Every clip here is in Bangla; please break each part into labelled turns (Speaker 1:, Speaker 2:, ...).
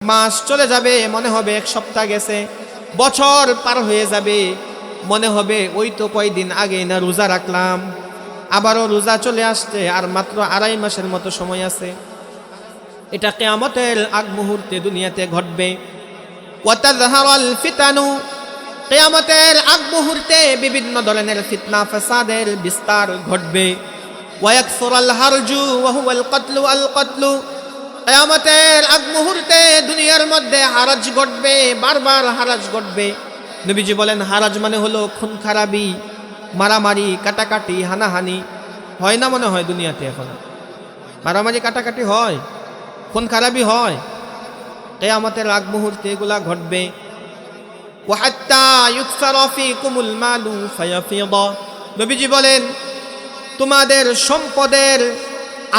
Speaker 1: মাস চলে যাবে, মনে হবে এক সপ্তাহ গেছে। বছর পার হয়ে যাবে, মনে হবে ওই তো কয়দিন আগে না রোজা রাখলাম, আবারও রোজা চলে আসছে, আর মাত্র 2.5 মাসের মতো সময় আছে। এটা কিয়ামতের আগ মুহূর্তে দুনিয়াতে ঘটবে। ওয়াতাযহারাল ফিতানু, কিয়ামতের আগ মুহূর্তে বিভিন্ন ধরনের ফিতনা ফাসাদের বিস্তার ঘটবে। ওয়ায়াকসুরাল হারজু ওয়া হুয়াল কতলু আল কতলু, কিয়ামতের আগ মুহূর্তে দুনিয়ার মধ্যে হারাজ ঘটবে, বারবার হারাজ ঘটবে। নবীজি বলেন হারাজ মানে হলো খুন খারাবি, মারামারি, কাটাকাটি, হানাহানি। হয় না মনে হয় দুনিয়াতে এখন মারামারি কাটাকাটি হয়, খুন খারাবি হয়। কিয়ামতের আগ মুহূর্তে এগুলা ঘটবে। ওয়াহাত্তা ইউকসারা ফীকুমুল মালু ফায়াফিদা, নবীজি বলেন তোমাদের সম্পদের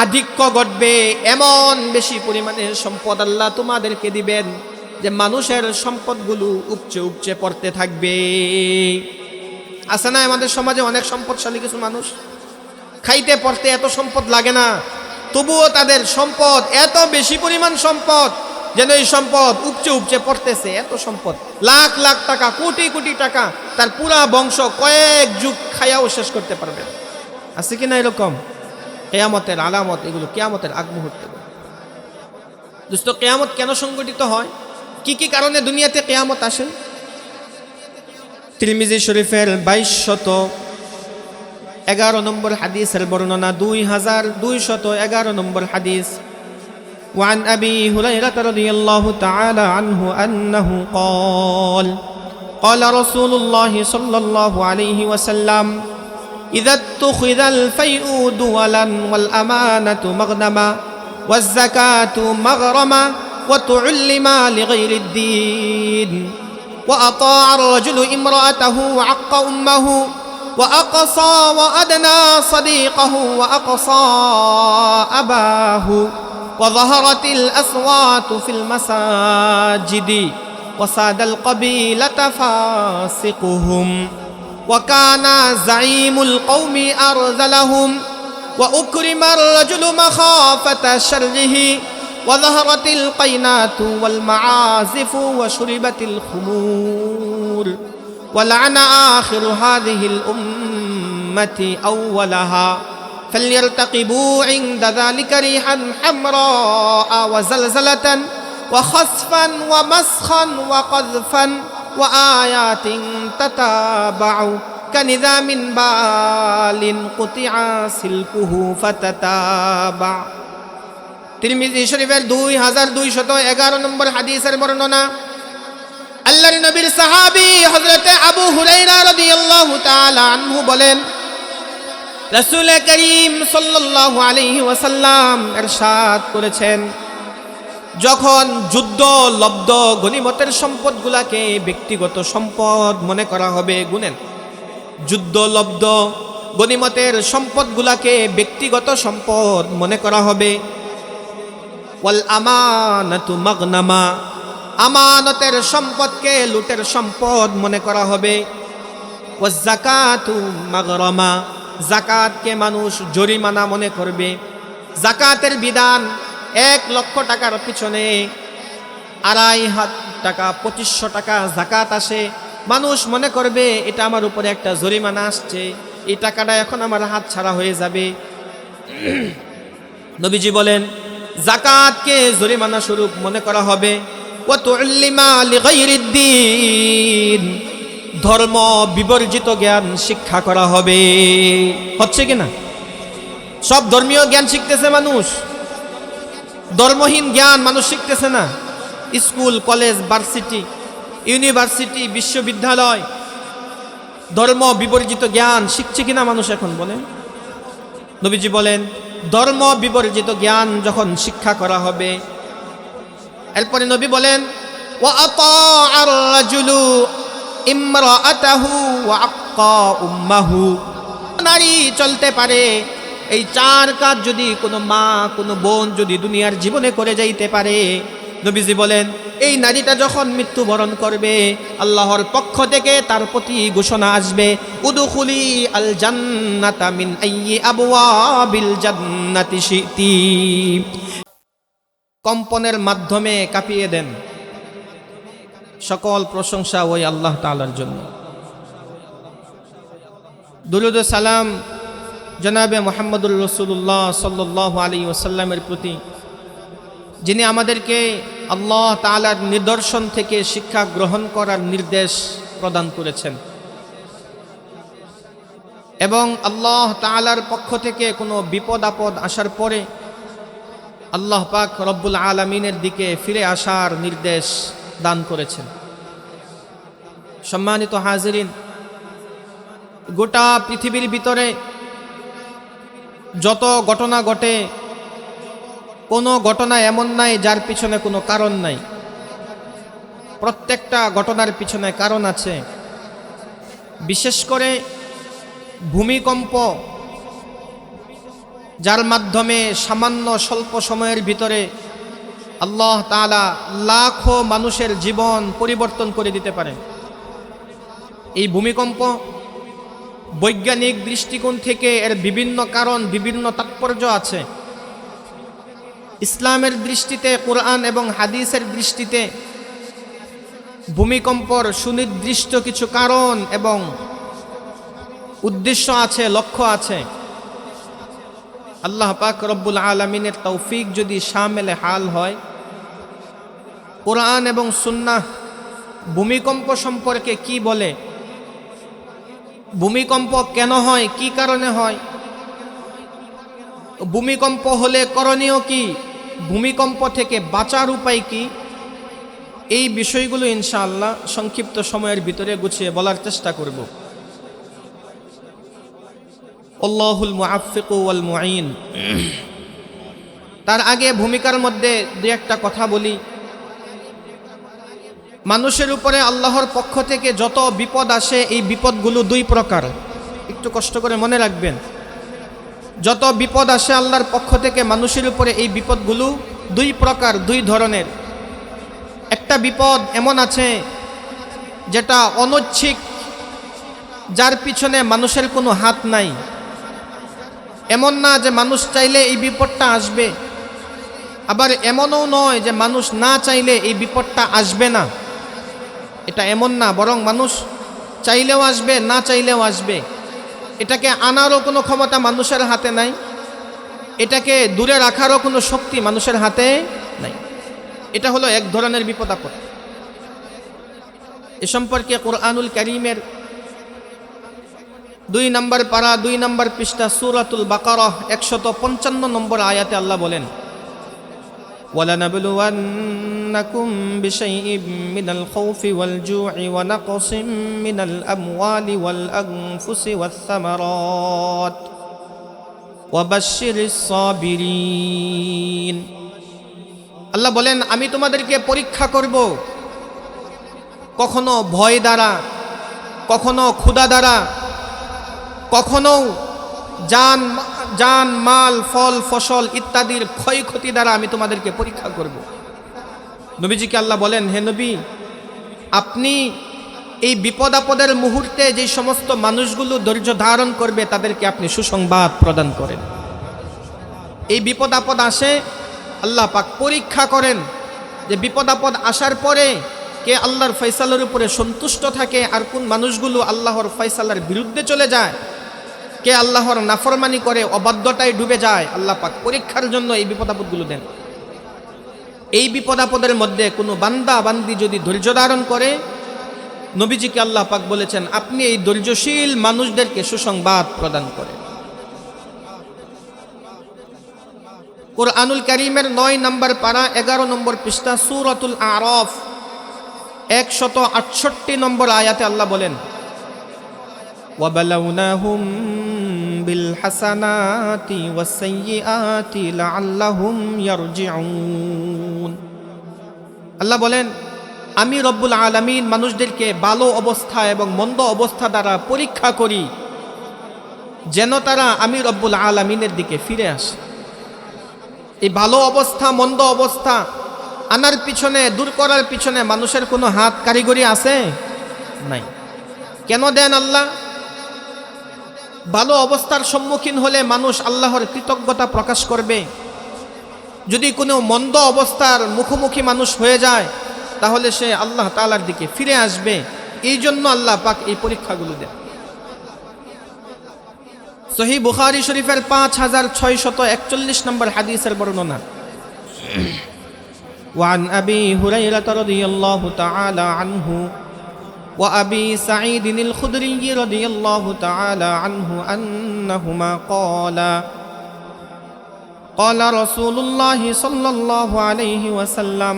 Speaker 1: আধিক্য ঘটবে, এমন বেশি পরিমাণে সম্পদ আল্লাহ তোমাদেরকে দিবেন যে মানুষের সম্পদগুলো উপচে উপচে পড়তে থাকবে। আছে না আমাদের সমাজে অনেক সম্পদশালী কিছু মানুষ, খাইতে পড়তে এত সম্পদ লাগে না, তবুও তাদের সম্পদ এত বেশি পরিমাণ সম্পদ যেন এই সম্পদ উপচে উপচে পড়তেছে। এত সম্পদ, লাখ লাখ টাকা, কোটি কোটি টাকা, তার পুরা বংশ কয়েক যুগ খায়াও শেষ করতে পারবে। আছে কি না এরকম? কিয়ামতের আলামত এগুলো, কিয়ামতের আগ মুহূর্তে। দোস্ত, কিয়ামত কেন সংগঠিত হয়? কি কি কারণে দুনিয়াতে কিয়ামত আসে? তিরমিজি শরীফের 2211 নম্বর হাদিসের বর্ণনা, 2211 নম্বর হাদিস। وعن أبي هريرة رضي الله تعالى عنه أنه قال قال رسول الله صلى الله عليه وسلم إذا اتخذ الفيء دولا والأمانة مغنما والزكاة مغرما وتعلم لغير الدين وأطاع الرجل امرأته وعق أمه وأقصى وأدنى صديقه وأقصى أباه وظهرت الأصوات في المساجد وساد القبيلة فاسقهم وكان زعيم القوم أرذلهم وأكرم الرجل مخافة شره وظهرت القينات والمعازف وشربت الخمور ولعن آخر هذه الأمة أولها فليرتقبوا عند ذلك ريحا حمراء وزلزلة وخسفا ومسخا وقذفا وآيات تتابع كنظام بال قطع سلكه فتتابع। তিরমিজি শরীফের 2211 নম্বর হাদিসের বর্ণনা। আল্লাহর নবীর সাহাবী হযরত আবু হুরায়রা রাদিয়াল্লাহু তাআলা আনহু বলেন, রাসূল করিম সাল্লাল্লাহু আলাইহি ওয়াসাল্লাম ইরশাদ করেছেন, যখন যুদ্ধ লব্ধ গনিমতের সম্পদগুলাকে ব্যক্তিগত সম্পদ মনে করা হবে, গুনেন, যুদ্ধ লব্ধ গনিমতের সম্পদগুলাকে ব্যক্তিগত সম্পদ মনে করা হবে। ওয়াল আমানাতু মাগনামা, আমানতের সম্পদকে লুটের সম্পদ মনে করা হবে। ওয়াজ যাকাতু মাগরামা, যাকাতকে মানুষ জরিমানা মনে করবে। যাকাতের বিধান 1 লক্ষ টাকার পিছনে 2.5 টাকা 2500 টাকা যাকাত আসে, মানুষ মনে করবে এটা আমার উপরে একটা জরিমানা আসছে, এই টাকাটা এখন আমার হাত ছাড়া হয়ে যাবে। নবীজি বলেন যাকাতকে জরিমানা স্বরূপ মনে করা হবে। ওয়া তুল্লিমা লিগাইরিদ্দিন, ধর্ম বিবর্জিত জ্ঞান শিক্ষা করা হবে। হচ্ছে কিনা? সব ধর্মীয় জ্ঞান শিখতেছে মানুষ, ধর্মহীন জ্ঞান মানুষ শিখতেছে না। স্কুল, কলেজ, ভার্সিটি, ইউনিভার্সিটি, বিশ্ববিদ্যালয় ধর্ম বিবর্জিত জ্ঞান শিখছে কিনা মানুষ এখন বলেন? নবীজি বলেন ধর্ম বিবর্জিত জ্ঞান যখন শিক্ষা করা হবে, এরপরে নবী বলেন ওয়া আতাআর রাজুলু ইমরাআতাহু ওয়া আক্কা উম্মাহু, নারী চলতে পারে এই 4 কাজ যদি কোনো মা, কোনো বোন যদি দুনিয়ার জীবনে করে যাইতে পারে, নবীজি বলেন এই নারীটা যখন মৃত্যুবরণ করবে আল্লাহর পক্ষ থেকে তার প্রতি ঘোষণা আসবে, উদখুলি আল জান্নাতা মিন আইয়ি আবওয়াবিল জান্নাতি শিতি, কম্পনের মাধ্যমে কাঁপিয়ে দেন। সকল প্রশংসা ওই আল্লাহ তাআলার জন্য। দুরূদ ও সালাম জনাবে মুহাম্মদুর রাসূলুল্লাহ সাল্লাল্লাহু আলাইহি ওয়াসাল্লামের প্রতি, যিনি আমাদেরকে আল্লাহ তাআলার নিদর্শন থেকে শিক্ষা গ্রহণ করার নির্দেশ প্রদান করেছেন এবং আল্লাহ তাআলার পক্ষ থেকে কোনো বিপদ আপদ আসার পরে আল্লাহ পাক রব্বুল আলামিনের দিকে ফিরে আসার নির্দেশ দান করেছেন। সম্মানিত হাজিরিন, গোটা পৃথিবীর ভিতরে যত ঘটনা ঘটে, কোনো ঘটনা এমন নাই যার পিছনে কোনো কারণ নাই। প্রত্যেকটা ঘটনার পিছনে কারণ আছে। বিশেষ করে ভূমিকম্প, যার মাধ্যমে সামান্য স্বল্প সময়ের ভিতরে আল্লাহ তাআলা লাখো মানুষের জীবন পরিবর্তন করে দিতে পারেন। এই ভূমিকম্প বৈজ্ঞানিক দৃষ্টিকোণ থেকে এর বিভিন্ন কারণ, বিভিন্ন তাৎপর্য আছে। ইসলামের দৃষ্টিতে, কোরআন এবং হাদিসের দৃষ্টিতে ভূমিকম্পর সুনির্দিষ্ট কিছু কারণ এবং উদ্দেশ্য আছে, লক্ষ্য আছে। আল্লাহ পাক রব্বুল আলামিনের তৌফিক যদি শামিলে হাল হয়, কোরআন এবং সুন্নাহ ভূমিকম্প সম্পর্কে কি বলে, ভূমিকম্প কেন হয়, কি কারণে হয়, ভূমিকম্প হলে করণীয় কি, ভূমিকম্প থেকে বাঁচার উপায় কি, এই বিষয়গুলো ইনশাআল্লাহ সংক্ষিপ্ত সময়ের ভিতরে গুছিয়ে বলার চেষ্টা করব। আল্লাহুল মুআফফিক ওয়াল মুঈন। তার আগে ভূমিকার মধ্যে দুই একটা কথা বলি। মানুষের উপরে আল্লাহর পক্ষ থেকে যত বিপদ আসে, এই বিপদগুলো দুই প্রকার, একটু কষ্ট করে মনে রাখবেন। যত বিপদ আসে আল্লাহর পক্ষ থেকে মানুষের উপরে, এই বিপদগুলো দুই প্রকার, দুই ধরনের। একটা বিপদ এমন আছে যেটা অনৈচ্ছিক, যার পিছনে মানুষের কোনো হাত নাই। এমন না যে মানুষ চাইলে এই বিপদটা আসবে, আবার এমনও নয় যে মানুষ না চাইলে এই বিপদটা আসবে না। এটা এমন না, বরং মানুষ চাইলেও আসবে, না চাইলেও আসবে। এটাকে আনারও কোনো ক্ষমতা মানুষের হাতে নাই, এটাকে দূরে রাখারও কোনো শক্তি মানুষের হাতে নাই। এটা হলো এক ধরনের বিপদ আপদ। এ সম্পর্কে কোরআনুল কারীমের 2 নম্বর পারা 2 নম্বর পৃষ্ঠা সূরাতুল বাকারাহ 155 নম্বর আয়াতে আল্লাহ বলেন, وَلَنَبْلُوَنَّكُمْ بِشَيْءٍ مِّنَ الْخَوْفِ وَالْجُوعِ وَنَقْصٍ مِّنَ الْأَمْوَالِ وَالْأَنفُسِ وَالثَّمَرَاتِ وَبَشِّرِ الصَّابِرِينَ। আল্লাহ বলেন, আমি তোমাদেরকে পরীক্ষা করব, কখনো ভয় দ্বারা, কখনো ক্ষুধা দ্বারা, কখনো জান মাল, ফল ফসল ইত্যাদির ক্ষয়ক্ষতি দ্বারা আমি তোমাদেরকে পরীক্ষা করব। নবীজিকে আল্লাহ বলেন, হে নবী, আপনি এই বিপদ আপদের মুহূর্তে যে সমস্ত মানুষগুলো ধৈর্য ধারণ করবে তাদেরকে আপনি সুসংবাদ প্রদান করেন। এই বিপদ আপদ আসে, আল্লাহ পাক পরীক্ষা করেন যে বিপদ আপদ আসার পরে কে আল্লাহর ফয়সালার উপরে সন্তুষ্ট থাকে আর কোন মানুষগুলো আল্লাহর ফয়সালার বিরুদ্ধে চলে যায়, কে আল্লাহর নাফরমানি করে অবাধ্যতায় ডুবে যায়। আল্লাহ পাক পরীক্ষার জন্য এই বিপদ আপদগুলো দেন। এই বিপদ আপদের মধ্যে কোনো বান্দা বান্দি যদি ধৈর্য ধারণ করে, নবীজিকে আল্লাহ পাক বলেছেন, আপনি এই ধৈর্যশীল মানুষদেরকে সুসংবাদ প্রদান করেন। কোরআনুল কারীমের 9 নম্বর পারা 11 নম্বর পৃষ্ঠা সূরাতুল আরাফ 168 নম্বর আয়াতে আল্লাহ বলেন, وَبَلَوْنَاهُمْ بِالْحَسَنَاتِ وَالسَّيِّئَاتِ لَعَلَّهُمْ يَرْجِعُونَ। আল্লাহ বলেন, আমি রব্বুল আলামিন মানুষদেরকে ভালো অবস্থা এবং মন্দ অবস্থা দ্বারা পরীক্ষা করি, যেন তারা আমি রব্বুল আলামিনের দিকে ফিরে আসে। এই ভালো অবস্থা মন্দ অবস্থা আনার পিছনে, দূর করার পিছনে মানুষের কোনো হাত কারিগরি আছে? নাই। কেন দেন আল্লাহ? ভালো অবস্থার সম্মুখীন হলে মানুষ আল্লাহর কৃতজ্ঞতা প্রকাশ করবে, যদি কোনো মন্দ অবস্থার মুখোমুখি মানুষ হয়ে যায় তাহলে সে আল্লাহ তাআলার দিকে ফিরে আসবে। এই জন্য আল্লাহ পাক এই পরীক্ষাগুলো দেন। সহিহ বুখারী শরীফের 5641 নম্বর হাদিসের বর্ণনা। وعن أبي هريرة رضي الله تعالى عنه وأبي سعيد الخدري رضي الله تعالى عنه أنهما قال رسول الله صلى الله عليه وسلم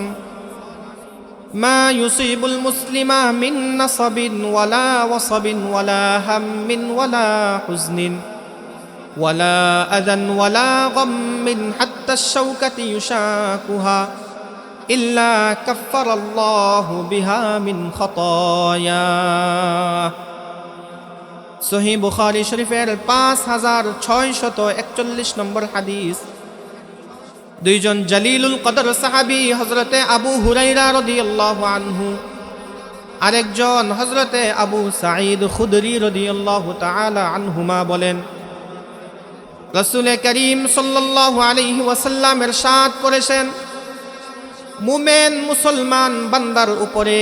Speaker 1: ما يصيب المسلم من نصب ولا وصب ولا هم ولا حزن ولا أذى ولا غم حتى الشوكة يشاكها إلا كفر الله بها من خطاياه সহিহ বুখারী শরীফের 5641 নম্বর হাদিস। দুইজন জালিলুল কদর সাহাবী হযরতে আবু হুরায়রা রাদিয়াল্লাহু আনহু, আরেকজন হযরতে আবু সাঈদ খুদরি রাদিয়াল্লাহু তাআলা আনহুমা বলেন, রাসূল করিম সাল্লাল্লাহু আলাইহি ওয়াসাল্লাম ইরশাদ করেছেন, মুমিন মুসলমান বান্দার উপরে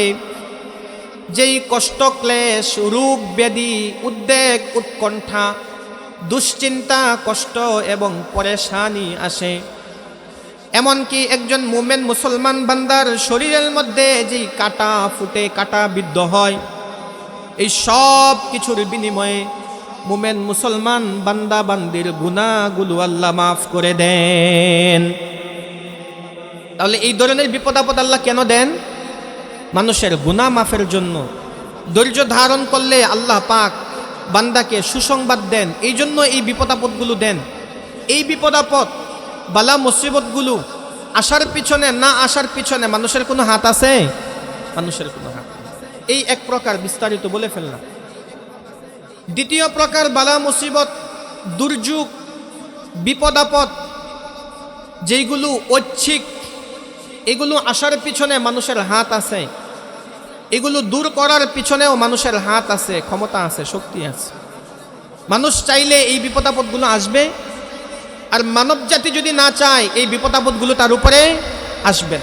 Speaker 1: যেই কষ্ট ক্লেশ রূপ ব্যাধি উদ্বেগ উৎকণ্ঠা দুশ্চিন্তা কষ্ট এবং পরেশানি আসে, এমনকি একজন মুমিন মুসলমান বান্দার শরীরের মধ্যে যেই কাটা ফুটে কাটা বিদ্ধ হয়, এই সব কিছুর বিনিময়ে মুমিন মুসলমান বান্দা বান্দির গুনাহগুলো আল্লাহ মাফ করে দেন। তাহলে এই ধরনের বিপদ আপদ আল্লাহ কেন দেন? মানুষের গুনাহ মাফের জন্য। ধৈর্য ধারণ করলে আল্লাহ পাক বান্দাকে সুসংবাদ দেন, এই জন্য এই বিপদ আপদগুলো দেন। এই বিপদ আপদ বালা মুসিবতগুলো আসার পিছনে না আসার পিছনে মানুষের কোনো হাত আছে? মানুষের কোনো হাত নেই। এই এক প্রকার বিস্তারিত বলে ফেললাম। দ্বিতীয় প্রকার বালা মুসিবত দুর্যোগ বিপদ আপদ যেইগুলো ঐচ্ছিক, এগুলো আসার পিছনে মানুষের হাত আছে, এগুলো দূর করার পিছনেও মানুষের হাত আছে, ক্ষমতা আছে, শক্তি আছে। মানুষ চাইলে এই বিপদ আপদগুলো আসবে, আর মানব জাতি যদি না চায় এই বিপদ আপদগুলো তার উপরে আসবে।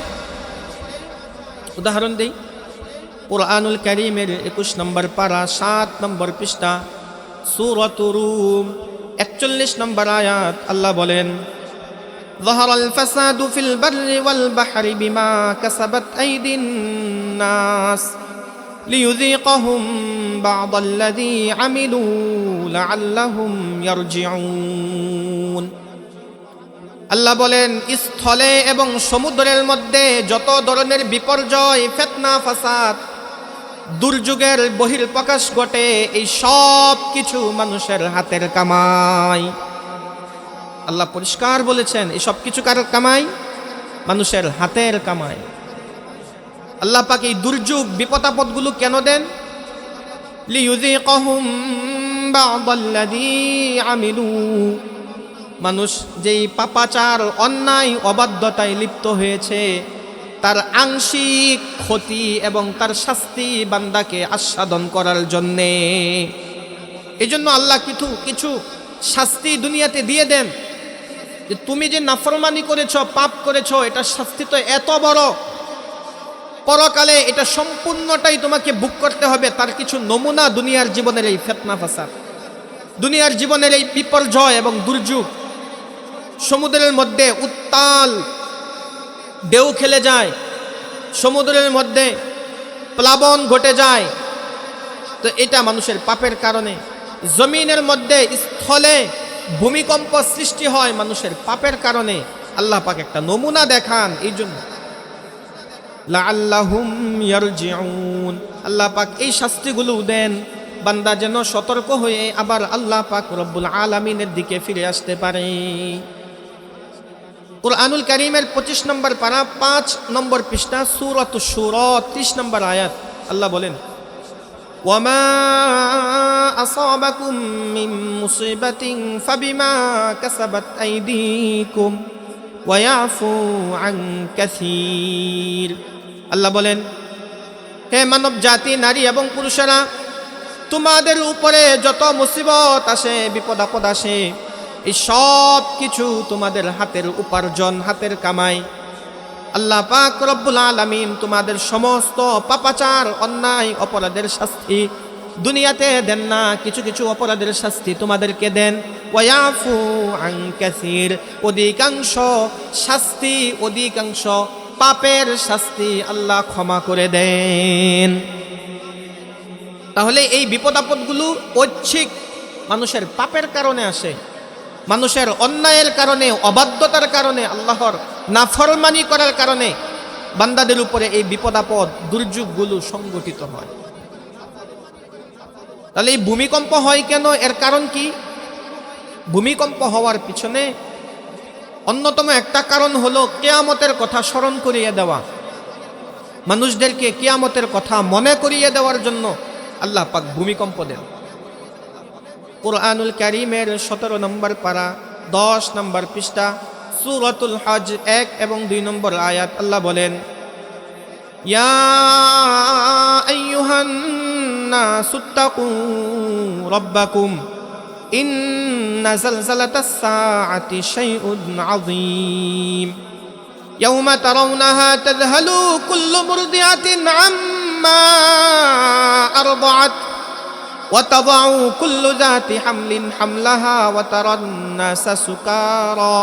Speaker 1: উদাহরণ দেই, কুরআনুল কারীমের 21 নম্বর পারা 7 নম্বর পৃষ্ঠা সূরাতুর রূম 41 নম্বর আয়াত আল্লাহ বলেন, ظهر الفساد في البر والبحر بما كسبت أيدي الناس ليذيقهم بعض الذي عملوا لعلهم يرجعون। আল্লাহ বলেন, স্থলে এবং সমুদ্রের মধ্যে যত ধরনের বিপর্যয় ফিতনা ফাসাদ দুর্যোগের বহির্প্রকাশ ঘটে, এই সব কিছু মানুষের হাতের কামাই। আল্লাহ পরিষ্কার বলেছেন এই সব কিছু কার কামাই? মানুষের হাতের কামাই। আল্লাহ পাক এই দুর্যোগ বিপদ আপদগুলো কেন দেন? লিইউযীকাহুম বা'দাল্লাযী আমিলু, মানুষ যেই পাপাচার অন্যায় অবাধ্যতায় লিপ্ত হয়েছে তার আংশিক ক্ষতি এবং তার শাস্তি বান্দাকে আস্বাদন করার জন্যে। এই জন্য আল্লাহ কিছু শাস্তি দুনিয়াতে দিয়ে দেন, যে তুমি যে নাফরমানি করেছ, পাপ করেছ, এটার শাস্তি তো এত বড়, পরকালে এটা সম্পূর্ণটাই তোমাকে ভোগ করতে হবে। তার কিছু নমুনা দুনিয়ার জীবনের এই ফিতনা ফাসাদ, দুনিয়ার জীবনের এই বিপর্যয় এবং দুর্যোগ। সমুদ্রের মধ্যে উত্তাল ঢেউ খেলে যায়, সমুদ্রের মধ্যে প্লাবন ঘটে যায়, তো এটা মানুষের পাপের কারণে। জমিনের মধ্যে স্থলে ভূমিকম্প সৃষ্টি হয় মানুষের পাপের কারণে। আল্লাহ পাক একটা নমুনা দেখান, এই জন্য লাআল্লাহুম ইয়ারজিউন। আল্লাহ পাক এই শাস্তিগুলো দেন বান্দা যেন সতর্ক হয়ে আবার আল্লাহ পাক রব্বুল আলামিনের দিকে ফিরে আসতে পারে। কুরআনুল কারীমের 25 নম্বর পারা 5 নম্বর পৃষ্ঠা সূরাতুশ শুরা 30 নম্বর আয়াত আল্লাহ বলেন, ওয়ামা আসাবাকুম মিন মুসিবাতিন ফাবিমা কাসাবাত আইদিকুম ওয়া ইয়াফু আন কাসীর। আল্লাহ বলেন, হে মানব জাতি, নারী এবং পুরুষেরা, তোমাদের উপরে যত মুসিবত আসে, বিপদ আপদ আসে, এই সব কিছু তোমাদের হাতের উপার্জন, হাতের কামাই। আল্লাহ পাক রব্বুল আলামিন তোমাদের সমস্ত পাপাচার, অন্যায়, অপরাধের শাস্তি দুনিয়াতে দেন না, কিছু কিছু অপরাধের শাস্তি তোমাদেরকে দেন। ওয়ায়াফু আন কাসীর, অধিকাংশ শাস্তি, অধিকাংশ পাপের শাস্তি আল্লাহ ক্ষমা করে দেন। তাহলে এই বিপদ আপদগুলো ঐচ্ছিক মানুষের পাপের কারণে আসে, মানুষের অন্যায়ের কারণে, অবাধ্যতার কারণে, আল্লাহর নাফরমানি করার কারণে বান্দাদের উপরে এই বিপদ আপদ, দুর্যোগগুলো সংগঠিত হয়। তাহলে এই ভূমিকম্প হয় কেন? এর কারণ কি? ভূমিকম্প হওয়ার পিছনে অন্যতম একটা কারণ হলো কিয়ামতের কথা স্মরণ করিয়ে দেওয়া। মানুষদেরকে কিয়ামতের কথা মনে করিয়ে দেওয়ার জন্য আল্লাহ পাক ভূমিকম্প দেন। কুরআনুল কারীমের 17 নম্বর পারা 10 নম্বর পৃষ্ঠা সূরাতুল হজ 1 এবং 2 নম্বর আয়াত আল্লাহ বলেন, ইয়া আইয়ুহান নাসুত্তাকু রাব্বাকুম ইন্না যালযালাতাস সাআতি শাইউন আযীম ইয়াওমা তারাউনাহা তাযহালু কুল্লু মুরদিআতিন আম্মা আরদাআত وتضع كل ذات حمل حملها وترى الناس سكارى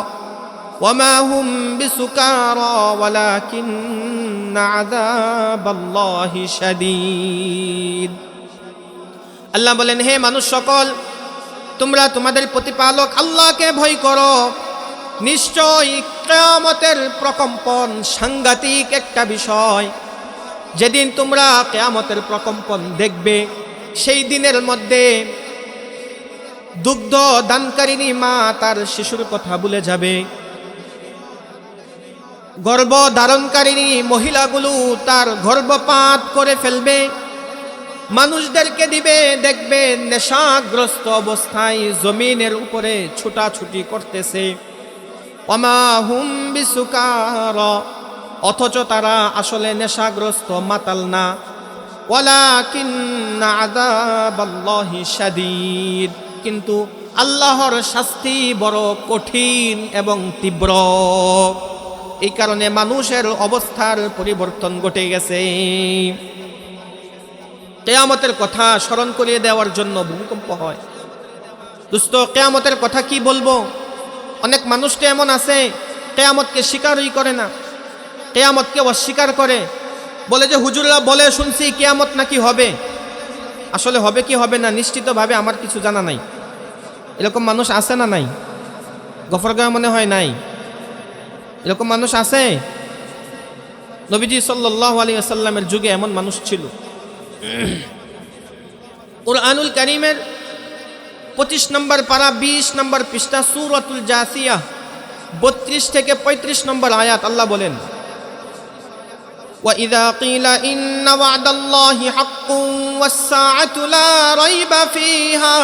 Speaker 1: وما هم بسكارى ولكن عذاب الله شديد। আল্লাহ বলেন, হে মানুষ সকল, তোমরা তোমাদের প্রতিপালক আল্লাহকে ভয় করো। নিশ্চয় কিয়ামতের প্রকম্পন সাংঘাতিক একটা বিষয়। যেদিন তোমরা কিয়ামতের প্রকম্পন দেখবে, সেই দিনের মধ্যে দুগ্ধ দানকারিণী মা তার শিশুর কথা ভুলে যাবে। গর্ভ ধারণকারিণী মহিলাগুলো তার গর্ভপাত করে ফেলবে। মানুষদেরকে দিবে, দেখবে নেশাগ্রস্ত অবস্থায় জমিনের উপরে ছুটাছুটি করতেছে। ওমা হুম বিসুকারা, অথচ তারা আসলে নেশাগ্রস্ত, মাতাল না। ওয়ালাকিন্না আযাবাল্লাহি শাদীদ, কিন্তু আল্লাহর শাস্তি বড় কঠিন এবং তীব্র। এই কারণে মানুষের অবস্থার পরিবর্তন ঘটে গেছে। কিয়ামতের কথা স্মরণ করিয়ে দেওয়ার জন্য ভূমিকম্প হয়। দোস্ত, কিয়ামতের কথা কি বলবো? অনেক মানুষকে এমন আছে কিয়ামতকে স্বীকারই করে না, কিয়ামতকে অস্বীকার করে, বলে যে হুজুররা বলে শুনছি কিয়ামত নাকি হবে। আসলে হবে কি হবে না নিশ্চিতভাবে আমার কিছু জানা নাই। এরকম মানুষ আছে না নাই? গফরগাঁও মনে হয় নাই, এরকম মানুষ আছে। নবীজি সাল্লাল্লাহু আলাইহি ওয়াসাল্লামের যুগে এমন মানুষ ছিল। কুরআনুল কারীমের 25 নম্বর পারা 20 নম্বর পৃষ্ঠা সূরাতুল জাসিয়া 32 থেকে 35 নম্বর আয়াত আল্লাহ বলেন, وَإِذَا قِيلَ إِنَّ وَعْدَ اللَّهِ حَقٌّ وَالسَّاعَةُ لَا رَيْبَ فِيهَا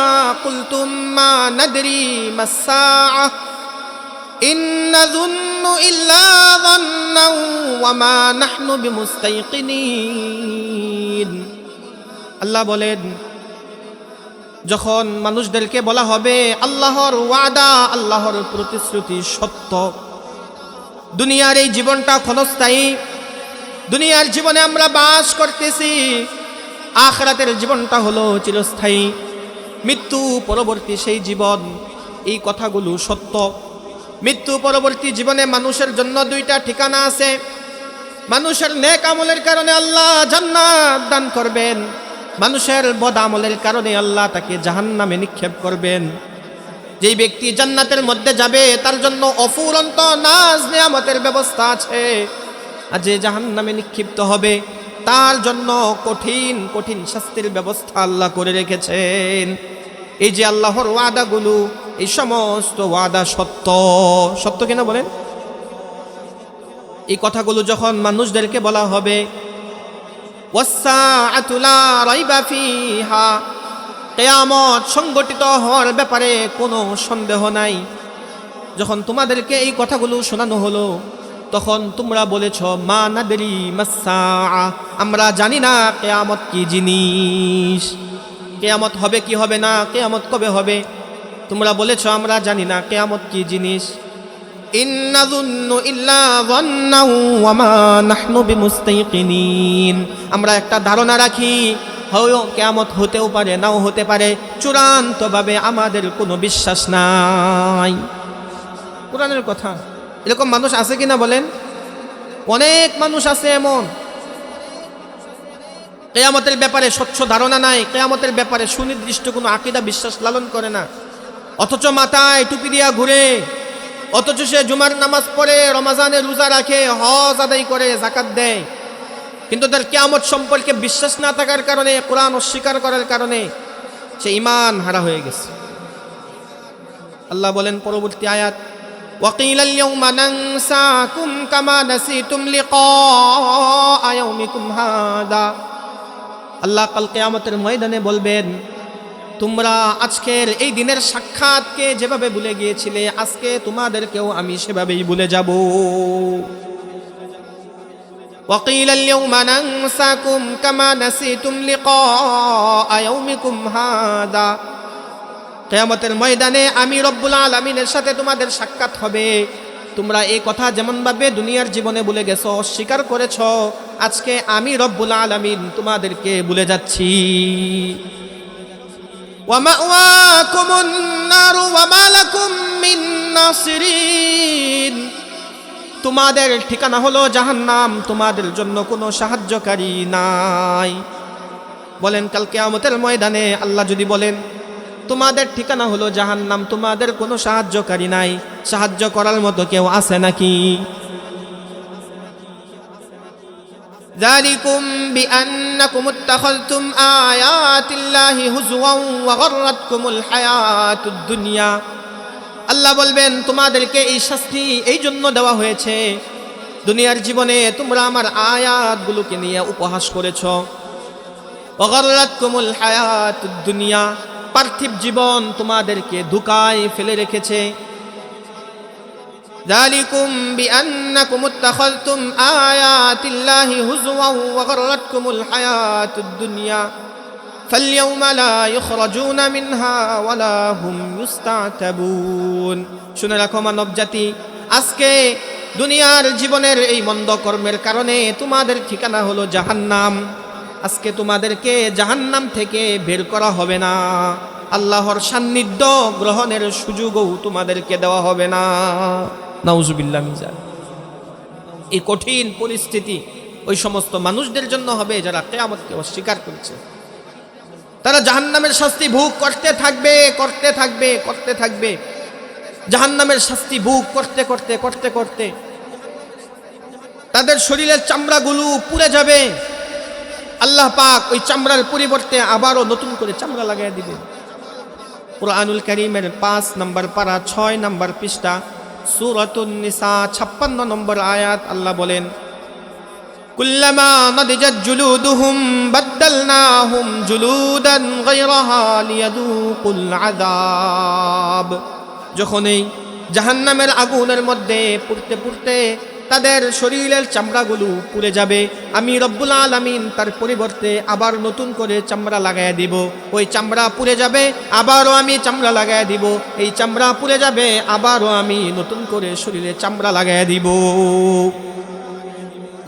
Speaker 1: قُلْتُمْ مَا نَدْرِي مَا السَّاعَةُ إِن نَّظُنُّ إِلَّا ظَنًّا وَمَا نَحْنُ بِمُسْتَيْقِنِينَ। আল্লাহ বলেন, যখন মানুষদেরকে বলা হবে আল্লাহর ওয়াদা, আল্লাহর প্রতিশ্রুতি সত্য, দুনিয়ার এই জীবনটা ক্ষণস্থায়ী, দুনিয়ার জীবনে আমরা বাস করতেছি, আখিরাতের জীবনটা হলো চিরস্থায়ী, মৃত্যু পরবর্তী সেই জীবন, এই কথাগুলো সত্য। মৃত্যু পরবর্তী জীবনে মানুষের জন্য 2টা ঠিকানা আছে। মানুষের নেক আমলের কারণে আল্লাহ জান্নাত দান করবেন, মানুষের বদ আমলের কারণে আল্লাহ তাকে জাহান্নামে নিক্ষেপ করবেন। যেই ব্যক্তি জান্নাতের মধ্যে যাবে তার জন্য অফুরন্ত নাজ নিয়ামতের ব্যবস্থা আছে, আর যে জাহান্নামে নিক্ষিপ্ত হবে তার জন্য কঠিন কঠিন শাস্তির ব্যবস্থা আল্লাহ করে রেখেছেন। এই যে আল্লাহর ওয়াদাগুলো, এই সমস্ত ওয়াদা সত্য। সত্য কিনা বলেন? এই কথাগুলো যখন মানুষদেরকে বলা হবে, ওয়াসসাআতু লা রাইবা ফিহা, কিয়ামত সংগঠিত হওয়ার ব্যাপারে কোনো সন্দেহ নাই। যখন তোমাদেরকে এই কথাগুলো শোনানো হলো, তখন তোমরা বলেছ মা নাদরি মাসসাআ, আমরা জানি না কিয়ামত কি জিনিস, কিয়ামত হবে কি হবে না, কিয়ামত কবে হবে। তোমরা বলেছ আমরা জানি না কিয়ামত কি জিনিস। ইন্নাযুন্নু ইল্লা যান্নাও ওয়া মা নাহনু বিমুস্তাইকিনিন, আমরা একটা ধারণা রাখি, হয় কিয়ামত হতেও পারে নাও হতে পারে, চূড়ান্তভাবে আমাদের কোনো বিশ্বাস নাই। কোরআনের কথা। এরকম মানুষ আছে কিনা বলেন? অনেক মানুষ আছে এমন, কিয়ামতের ব্যাপারে স্বচ্ছ ধারণা নাই, কিয়ামতের ব্যাপারে সুনির্দিষ্ট কোনো আকীদা বিশ্বাস লালন করে না, অথচ মাথায় টুপি দিয়া ঘুরে, অথচ সে জুমার নামাজ পড়ে, রমজানে রোজা রাখে, হজ আদায় করে, যাকাত দেয়, কিন্তু তার কিয়ামত সম্পর্কে বিশ্বাস না থাকার কারণে, কোরআন অস্বীকার করার কারণে সে ঈমান হারা হয়ে গেছে। আল্লাহ বলেন পরবর্তী আয়াত, وَقِيلَ الْيَوْمَ نَنْسَاكُمْ كَمَا نَسِيتُمْ لِقَاءَ يَوْمِكُمْ هَذَا, আল্লাহ কাল কিয়ামতের ময়দানে বলবেন, তোমরা আজকের এই দিনের সাক্ষাৎকে যেভাবে ভুলে গিয়েছিলে, আজকে তোমাদেরকেও আমি সেভাবেই ভুলে যাব। وَقِيلَ الْيَوْمَ نَنْسَاكُمْ كَمَا نَسِيتُمْ لِقَاءَ يَوْمِكُمْ هَذَا, কিয়ামতের ময়দানে আমি রব্বুল আলামিনের সাথে তোমাদের সাক্ষাৎ হবে, তোমরা এই কথা যেমনভাবে দুনিয়ার জীবনে ভুলে গেছো, অস্বীকার করেছ, আজকে আমি রব্বুল আলামিন তোমাদেরকে ভুলে যাচ্ছি। ওয়া মাওয়াকুমুন নারু ওয়া মা লাকুম মিন নাসিরিন, তোমাদের ঠিকানা হলো জাহান্নাম, তোমাদের জন্য কোনো সাহায্যকারী নাই। বলেন কাল কিয়ামতের ময়দানে আল্লাহ যদি বলেন তোমাদের ঠিকানা হলো জাহান্নাম, তোমাদের কোনো সাহায্যকারী নাই, সাহায্য করার মতো কেউ আছে নাকি? যালিকুম বিআন্নাকুম ইত্তাখাযতুম আয়াতিল্লাহি হুজওয়ান ওয়া গাররাতকুমুল হায়াতুদ দুনিয়া, আল্লাহ বলবেন তোমাদেরকে এই শাস্তি এই জন্য দেওয়া হয়েছে, দুনিয়ার জীবনে তোমরা আমার আয়াতগুলোকে নিয়ে উপহাস করেছ। ওয়া গাররাতকুমুল হায়াতুদ দুনিয়া, পার্থিব জীবন তোমাদেরকে ধোঁকায় ফেলে রেখেছে। যালিকুম বিআন্নাকুম ইত্তাখাযতুম আয়াতিল্লাহি হুজওয়ান ওয়া গাররাতকুমুল হায়াতুদ দুনিয়া ফালইয়াউমা লা ইখরাজুনা মিনহা ওয়া লা হুম ইস্তাতাবুন। শুনে রাখো মানব জাতি, আজকে দুনিয়ার জীবনের এই মন্দ কর্মের কারণে তোমাদের ঠিকানা হলো জাহান্নাম, আজকে তোমাদেরকে জাহান্নাম থেকে বের করা হবে না, আল্লাহর সান্নিধ্য গ্রহণের সুযোগও তোমাদেরকে দেওয়া হবে না। নাউজুবিল্লাহ মিন যালিক। এই কঠিন পরিস্থিতি ওই সমস্ত মানুষদের জন্য হবে যারা কিয়ামতকে অস্বীকার করছে। তারা জাহান্নামের শাস্তি ভোগ করতে থাকবে, করতে থাকবে, করতে থাকবে। জাহান্নামের শাস্তি ভোগ করতে করতে করতে করতে তাদের শরীরের চামড়াগুলো পুড়ে যাবে। আল্লাহ পাক ওই চামড়ার পরিবর্তে আবারও নতুন করে চামড়া লাগাই দিবে। কুরআনুল কারীমের 5 নম্বর পারা 6 নম্বর পৃষ্ঠা সূরাতুন নিসা 56 নম্বর আয়াত আল্লাহ বলেন, কুল্লামা নাদিজাত জুলুদুহুম বাদদালনাহুম জুলুদান গায়রাহা লিয়াযুকুল আযাব, যখন এই জাহান্নামের আগুনের মধ্যে পুড়তে পুড়তে তাদের শরীরের চামড়াগুলো পুড়ে যাবে, আমি রব্বুল আলামিন তার পরিবর্তে আবার নতুন করে চামড়া লাগায় দিব। ওই চামড়া পুড়ে যাবে, আবারও আমি চামড়া লাগায় দিব, এই চামড়া পুড়ে যাবে, আবারও আমি নতুন করে শরীরে চামড়া লাগায় দিব।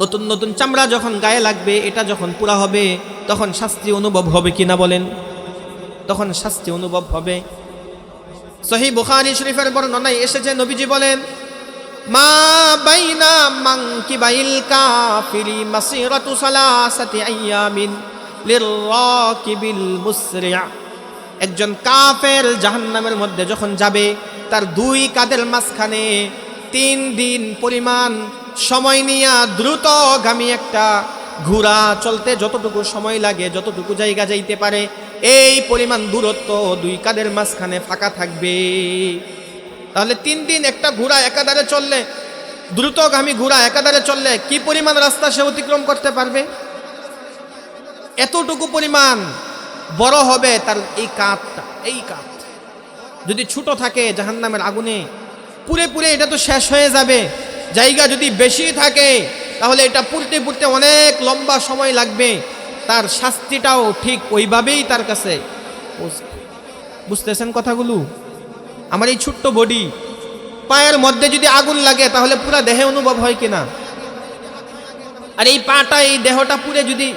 Speaker 1: নতুন নতুন চামড়া যখন গায়ে লাগবে, এটা যখন পুরা হবে, তখন শাস্তি অনুভব হবে কিনা বলেন? তখন শাস্তি অনুভব হবে। সহিহ বুখারী শরীফের বর্ণনায় এসেছে, নবীজি বলেন, মা বাইনা মানকিবাইল কাফিরি মাসিরাতু সালাসাতি আইয়ামিন লিররাকিবিল মুসরি', একজন কাফের জাহান্নামের মধ্যে যখন যাবে, তার 2 কাঁধের মাঝখানে 3 দিন পরিমাণ সময় নিয়ে দ্রুতগামী একটা ঘোড়া চলতে যতটুকু সময় লাগে, যতটুকু জায়গা যাইতে পারে, এই পরিমাণ দূরত্ব 2 কাঁধের মাঝখানে ফাঁকা থাকবে। তাহলে 3 দিন একটা ঘোড়া একাধারে চললে, দ্রুতগামী ঘোড়া একাধারে চললে কি পরিমাণ রাস্তা সে অতিক্রম করতে পারবে? এতটুকু পরিমাণ বড় হবে তার এই কাঁধটা। এই কাঁধ যদি ছোট থাকে জাহান্নামের আগুনে পুড়ে পুড়ে এটা তো শেষ হয়ে যাবে। জায়গা যদি বেশি থাকে তাহলে এটা পুড়তে পুড়তে অনেক লম্বা সময় লাগবে, তার শাস্তিটাও ঠিক ওইভাবেই তার কাছে। বুঝতেছেন কথাগুলো? আমার এই ছোট্ট বডি, পায়ের মধ্যে যদি আগুন লাগে তাহলে পুরো দেহে অনুভব হয় কিনা? আর এই পাটা, এই দেহটা পুড়ে যদি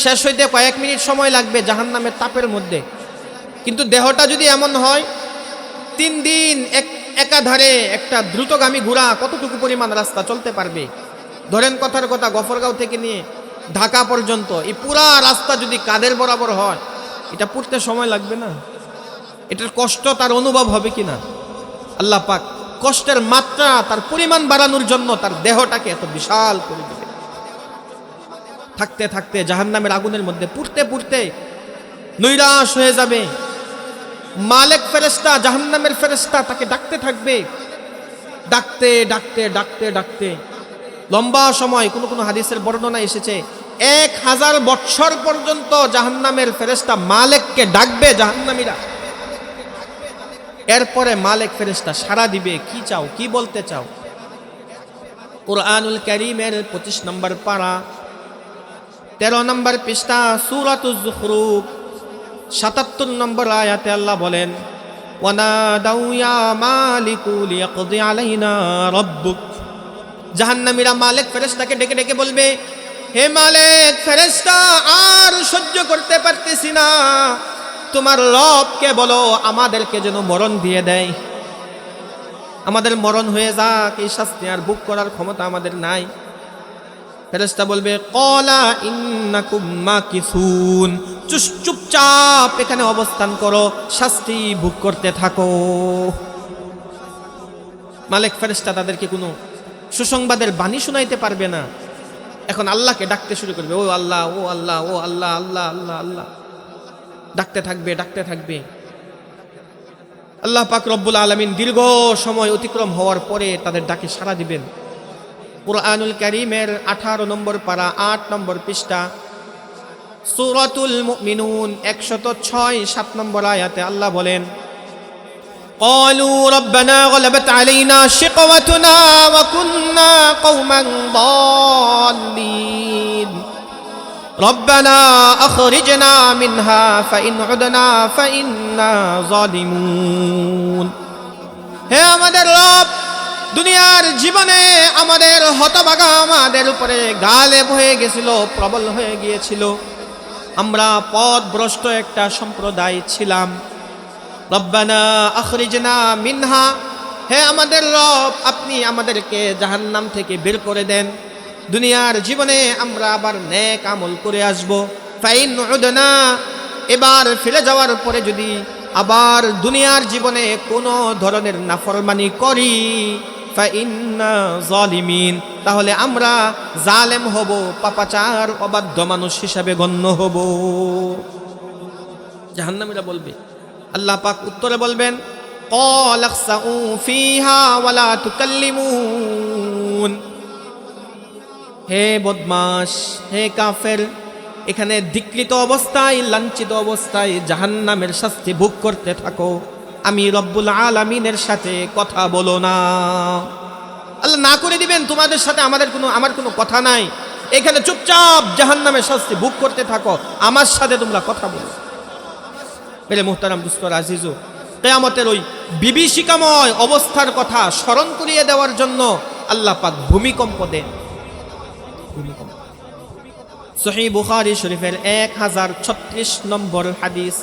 Speaker 1: শেষ হইতে কয়েক মিনিট সময় লাগবে জাহান্নামের তাপের মধ্যে, কিন্তু দেহটা যদি এমন হয় 3 দিন একাধারে একটা দ্রুতগামী ঘোড়া কতটুকু পরিমাণ রাস্তা চলতে পারবে? ধরেন কথার কথা, গফরগাঁও থেকে নিয়ে ঢাকা পর্যন্ত এই পুরা রাস্তা যদি কাদের বরাবর হয়, এটা পুড়তে সময় লাগবে না? এটার কষ্ট তার অনুভব হবে কিনা? আল্লাহ পাক কষ্টের মাত্রা, তার পরিমাণ বাড়ানোর জন্য তার দেহটাকে এত বিশাল করে দিবে। থাকতে থাকতে জাহান্নামের আগুনের মধ্যে পুড়তে পুড়তে নৈরাশ হয়ে যাবে। মালিক ফেরেশতা, জাহান্নামের ফেরেশতা তাকে ডাকতে থাকবে, ডাকতে ডাকতে ডাকতে ডাকতে লম্বা সময়, কোন কোন হাদিসের বর্ণনা এসেছে 1000 বৎসর পর্যন্ত জাহান্নামের ফেরেশতা মালিককে ডাকবে জাহান্নামীরা। এরপরে মালিক ফেরেশতা সাড়া দিবে, কি চাও, কি বলতে চাও? কুরআনুল কারীমের 25 নম্বর পারা 13 নম্বর পৃষ্ঠা সূরাতুজ যুখরুফ 77 নম্বর আয়াতে আল্লাহ বলেন, ওয়ানাদাউ ইয়া মালিকু লিয়াকদি আলাইনা রাব্বুক। জাহান্নামীরা মালিক ফেরেশতাকে ডেকে ডেকে বলবে, হে মালিক ফেরেশতা, আর সহ্য করতে পারতেছি না, তোমার রবকে বলো আমাদেরকে যেন মরণ দিয়ে দেয়, আমাদের মরণ হয়ে যাক, এই শাস্তি আর ভোগ করার ক্ষমতা আমাদের নাই। ফেরেশতা বলবে, ক্বালা ইন্নাকুম মাকিসুন, চুপচাপ এখানে অবস্থান করো, শাস্তি ভোগ করতে থাকো। মালিক ফেরেশতা তাদেরকে কোনো সুসংবাদের বাণী শোনাইতে পারবে না। এখন আল্লাহকে ডাকতে শুরু করবে, ও আল্লাহ, ও আল্লাহ, ও আল্লাহ, আল্লাহ আল্লাহ আল্লাহ, ডাকতে থাকবে ডাকতে থাকবে। আল্লাহ পাক রব্বুল আলামিন দীর্ঘ সময় অতিক্রম হওয়ার পরে তাদের ডাকে সাড়া দিবেন। কুরআনুল কারীমের 18 নম্বর পারা 8 নম্বর পৃষ্ঠা সূরাতুল মুমিনুন 106-7 নম্বর আয়াতে আল্লাহ বলেন, ক্বালু রাব্বানা গলাবাত আলাইনা শিকওয়াতুনা ওয়া কুন্না কওমান দাল্লিন রব্বানা আখরিজনা মিনহা ফাইন উদনা ফাইন্না যালিমুন। হে আমাদের রব, দুনিয়ার জীবনে আমাদের হতভাগা আমাদের উপরে গালেব হয়ে গেছিল, প্রবল হয়ে গিয়েছিল, আমরা পথভ্রষ্ট একটা সম্প্রদায় ছিলাম। রব্বানা আখরিজনা মিনহা, হে আমাদের রব, আপনি আমাদেরকে জাহান্নাম থেকে বের করে দেন, দুনিয়ার জীবনে আমরা আবার নেক আমল করে আসব। ফাইন উদনা, এবার ফিরে যাওয়ার পরে যদি আবার দুনিয়ার জীবনে কোনো ধরনের নাফরমানি করি, ফাইন্না যালিমিন, তাহলে আমরা জালেম হব, পাপাচার অবাধ্য মানুষ হিসাবে গণ্য হব। জাহান্নামীরা বলবে, আল্লাহ পাক উত্তরে বলবেন, ক্বালা খসাউ ফিহা ওয়ালা তুকাল্লিমুন। হে বদমাশ, হে কাফের, এখানে ধিক্কৃত অবস্থায়, লাঞ্ছিত অবস্থায় জাহান্নামের শাস্তি ভোগ করতে থাকো, আমি রব্বুল আলামিনের সাথে কথা বলো না। আল্লাহ না করে দিবেন, তোমাদের সাথে আমার কোনো কথা নাই, এখানে চুপচাপ জাহান্নামের শাস্তি ভোগ করতে থাকো, আমার সাথে তোমরা কথা বলো। মেরে মুহতারাম দুস্তর আজিজু, কিয়ামতের ওই বিভীষিকাময় অবস্থার কথা স্মরণ করিয়ে দেওয়ার জন্য আল্লাহ পাক ভূমিকম্প দেন। সহিহ বুখারী শরীফের 1036 নম্বর হাদিস,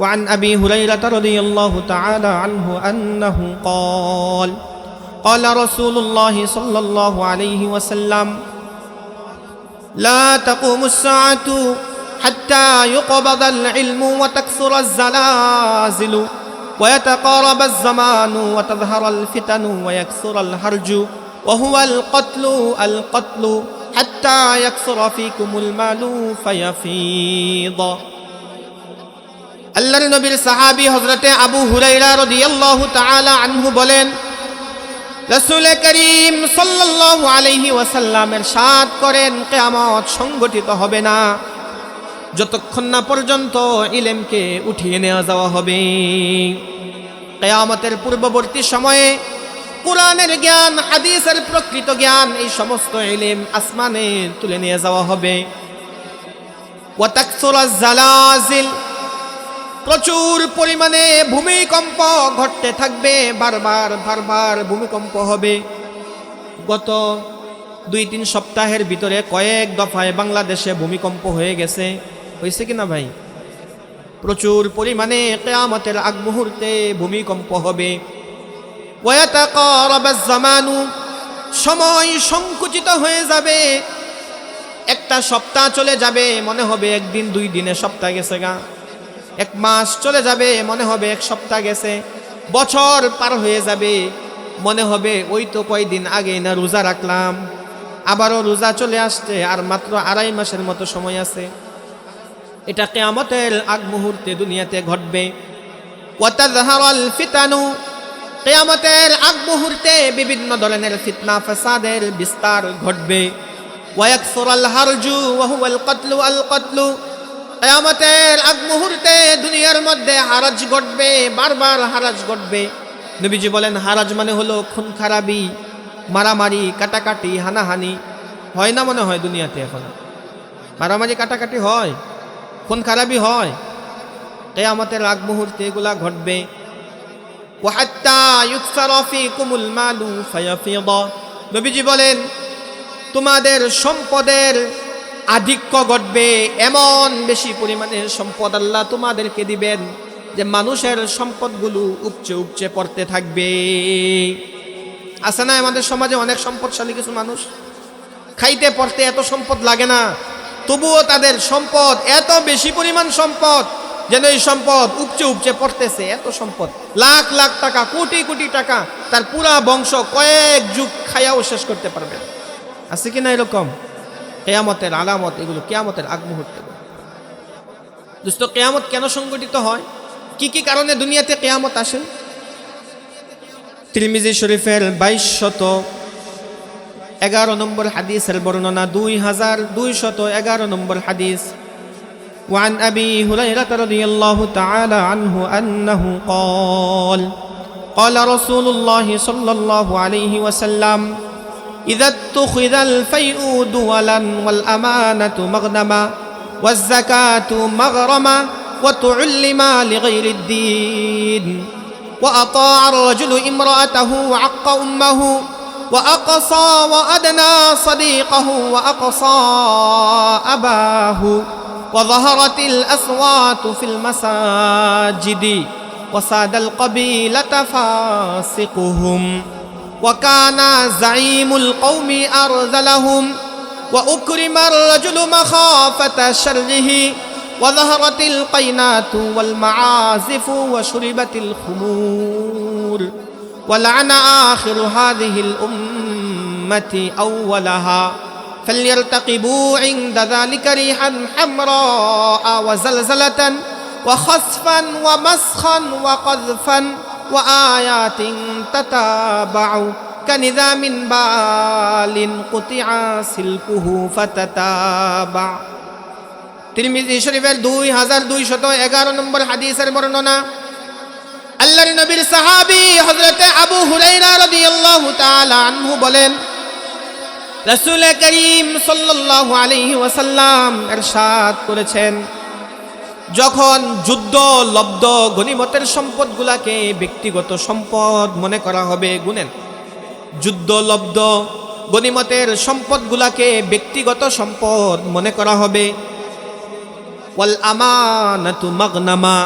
Speaker 1: وعن أبي هريرة رضي الله تعالى عنه أنه قال قال رسول الله صلى الله عليه وسلم لا تقوم الساعة حتى يقبض العلم وتكثر الزلازل ويتقارب الزمان وتظهر الفتن ويكثر الهرج وهو القتل حتى يكثر فيكم المال فيفيض। আল্লাহর নবীর সাহাবী হযরতে আবু হুরায়রা রাদিয়াল্লাহু তাআলা আনহু বলেন, রাসূল করিম সাল্লাল্লাহু আলাইহি ওয়াসাল্লামের ইরশাদ করেন, কিয়ামত সংগঠিত হবে না যতক্ষণ না পর্যন্ত ইলমকে উঠিয়ে নেওয়া যাওয়া হবে। কিয়ামতের পূর্ববর্তী সময়ে কুরআনের জ্ঞান, হাদিসের প্রকৃত জ্ঞান, এই সমস্ত ইলম আসমানে তুলে নিয়ে যাওয়া হবে। ওয়া তাকসুরাজ জালাজিল, প্রচুর পরিমাণে ভূমিকম্প ঘটতে থাকবে, বারবার ভূমিকম্প হবে। গত 2-3 সপ্তাহের ভিতরে কয়েক দফায় বাংলাদেশে ভূমিকম্প হয়ে গেছে, হয়েছে কিনা ভাই? প্রচুর পরিমাণে কিয়ামতের আগ মুহূর্তে ভূমিকম্প হবে। ওয়াতাকারাবাজ জামানু, সময় সংকুচিত হয়ে যাবে। একটা সপ্তাহ চলে যাবে, মনে হবে একদিন 2 দিনে সপ্তাহ গেছে গা। 1 মাস চলে যাবে, মনে হবে 1 সপ্তাহ গেছে। বছর পার হয়ে যাবে, মনে হবে ওই তো কয়দিন আগে না রোজা রাখলাম, আবারও রোজা চলে আসছে, আর মাত্র 2.5 মাসের মতো সময় আছে। এটা কিয়ামতের আগ মুহূর্তে দুনিয়াতে ঘটবে। ওয়াতাযহারাল ফিতানু, কিয়ামতের আগ মুহূর্তে বিভিন্ন ধরনের ফিতনা ফাসাদের বিস্তার ঘটবে। ওয়ায়াকসুরাল হারজু ওয়া হুয়াল কতলু আল কতলু, কিয়ামতের আগ মুহূর্তে দুনিয়ার মধ্যে হারাজ ঘটবে, বারবার হারাজ ঘটবে। নবীজি বলেন হারাজ মানে হলো খুন খারাবি, মারামারি, কাটাকাটি, হানাহানি। হয় না মনে হয় দুনিয়াতে এখন মারামারি কাটাকাটি হয়, খুন খারাবি হয়। কিয়ামতের আগ মুহূর্তে এগুলা ঘটবে। ওয়াহাত্তা ইউকসারা ফীকুমুল মালু ফায়াফিদা, নবীজি বলেন তোমাদের সম্পদের আধিক্য ঘটবে, এমন বেশি পরিমাণে সম্পদ আল্লাহ তোমাদেরকে দিবেন যে মানুষের সম্পদগুলো উপচে পড়তে থাকবে। আছে না আমাদের সমাজে অনেক সম্পদশালী কিছু মানুষ, খাইতে পড়তে এত সম্পদ লাগে না, তবুও তাদের সম্পদ এত বেশি পরিমাণ সম্পদ যেন এই সম্পদ উপচে পড়তেছে। এত সম্পদ, লাখ লাখ টাকা, কোটি কোটি টাকা, তার পুরা বংশ কয়েক যুগ খায়াও শেষ করতে পারবে। আছে কি না এরকম? কিয়ামতের আলামত এগুলো, কিয়ামতের আগ মুহূর্তে। দোস্ত, কিয়ামত কেন সংঘটিত হয়? কি কি কারণে দুনিয়াতে কিয়ামত আসে? তিরমিজি শরীফের 2211 নম্বর হাদিসের বর্ণনা, 2211 নম্বর হাদিস। وعن أبي هريرة رضي الله تعالى عنه أنه قال قال رسول الله صلى الله عليه وسلم إذا اتخذ الفيء دولا والأمانة مغنما والزكاة مغرما وتعلم لغير الدين وأطاع الرجل امرأته وعق أمه وأقصى وأدنى صديقه وأقصى أباه وظهرت الأصوات في المساجد وساد القبيلة فاسقهم وكان زعيم القوم أرذلهم وأكرم الرجل مخافة شره وظهرت القينات والمعازف وشربت الخمور ولعن آخر هذه الأمة أولها فليرتقبوا عند ذلك ريحا حمراء وزلزلة وخسفا ومسخا وقذفا وآيات تتابع كنظام بال قطع سلكه فتتابع। তিরমিজি শরীফের 2211 নম্বর হাদিসের বর্ণনা। আল্লাহর নবীর সাহাবী হযরত আবু হুরায়রা রাদিয়াল্লাহু তাআলা আনহু বলেন, রাসূল করিম সাল্লাল্লাহু আলাইহি ওয়াসাল্লাম ইরশাদ করেছেন, যখন যুদ্ধ লব্ধ গনিমতের সম্পদগুলাকে ব্যক্তিগত সম্পদ মনে করা হবে, গুনেন, যুদ্ধ লব্ধ গনিমতের সম্পদগুলাকে ব্যক্তিগত সম্পদ মনে করা হবে। ওয়াল আমানাতু মাগনামা,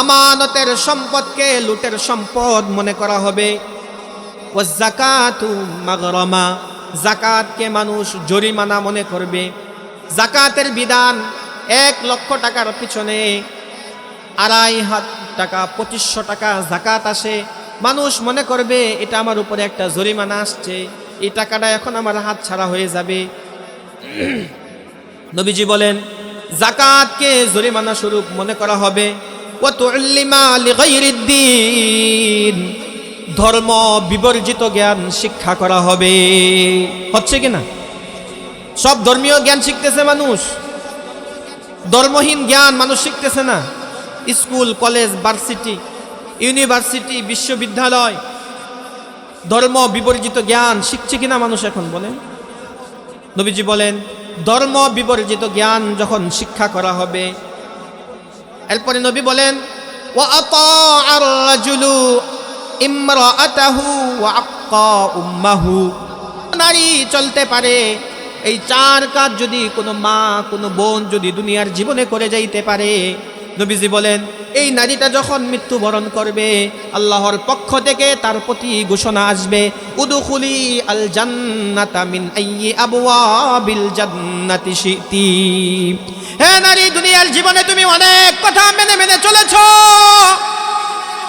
Speaker 1: আমানতের সম্পদকে লুটের সম্পদ মনে করা হবে। ওয়াজ যাকাতু মাগরামা, যাকাতকে মানুষ জরিমানা মনে করবে। যাকাতের বিধান 1 লক্ষ টাকার পিছনে 2.5 টাকা 2500 টাকা যাকাত আসে, মানুষ মনে করবে এটা আমার উপরে একটা জরিমানা আসছে, এই টাকাটা এখন আমার হাত ছাড়া হয়ে যাবে। নবীজি বলেন যাকাতকে জরিমানা স্বরূপ মনে করা হবে। ওয়া তুল্লিমা লিগাইরিদ্দিন, ধর্ম বিবর্জিত জ্ঞান শিক্ষা করা হবে। হচ্ছে কিনা? সব ধর্মীয় জ্ঞান শিখতেছে মানুষ, ধর্মহীন জ্ঞান মানুষ শিখতেছে না। স্কুল, কলেজ, ভার্সিটি, ইউনিভার্সিটি, বিশ্ববিদ্যালয় ধর্ম বিবর্জিত জ্ঞান শিখছে কিনা মানুষ এখন বলেন? নবীজি বলেন ধর্ম বিবর্জিত জ্ঞান যখন শিক্ষা করা হবে, এরপরে নবী বলেন ওয়া আতাআর রাজুলু ইমরাআতাহু ওয়া আক্কা উম্মাহু। নারী চলতে পারে, এই চার কাজ যদি কোনো মা কোনো বোন যদি দুনিয়ার জীবনে করে যাইতে পারে, নবীজি বলেন এই নারীটা যখন মৃত্যুবরণ করবে আল্লাহর পক্ষ থেকে তার প্রতি ঘোষণা আসবে উদখুলি আল জান্নাতা মিন আইয়ি আবওয়াবিল জান্নাতি শিতি। হে নারী, দুনিয়ার জীবনে তুমি অনেক কথা মেনে মেনে চলেছো,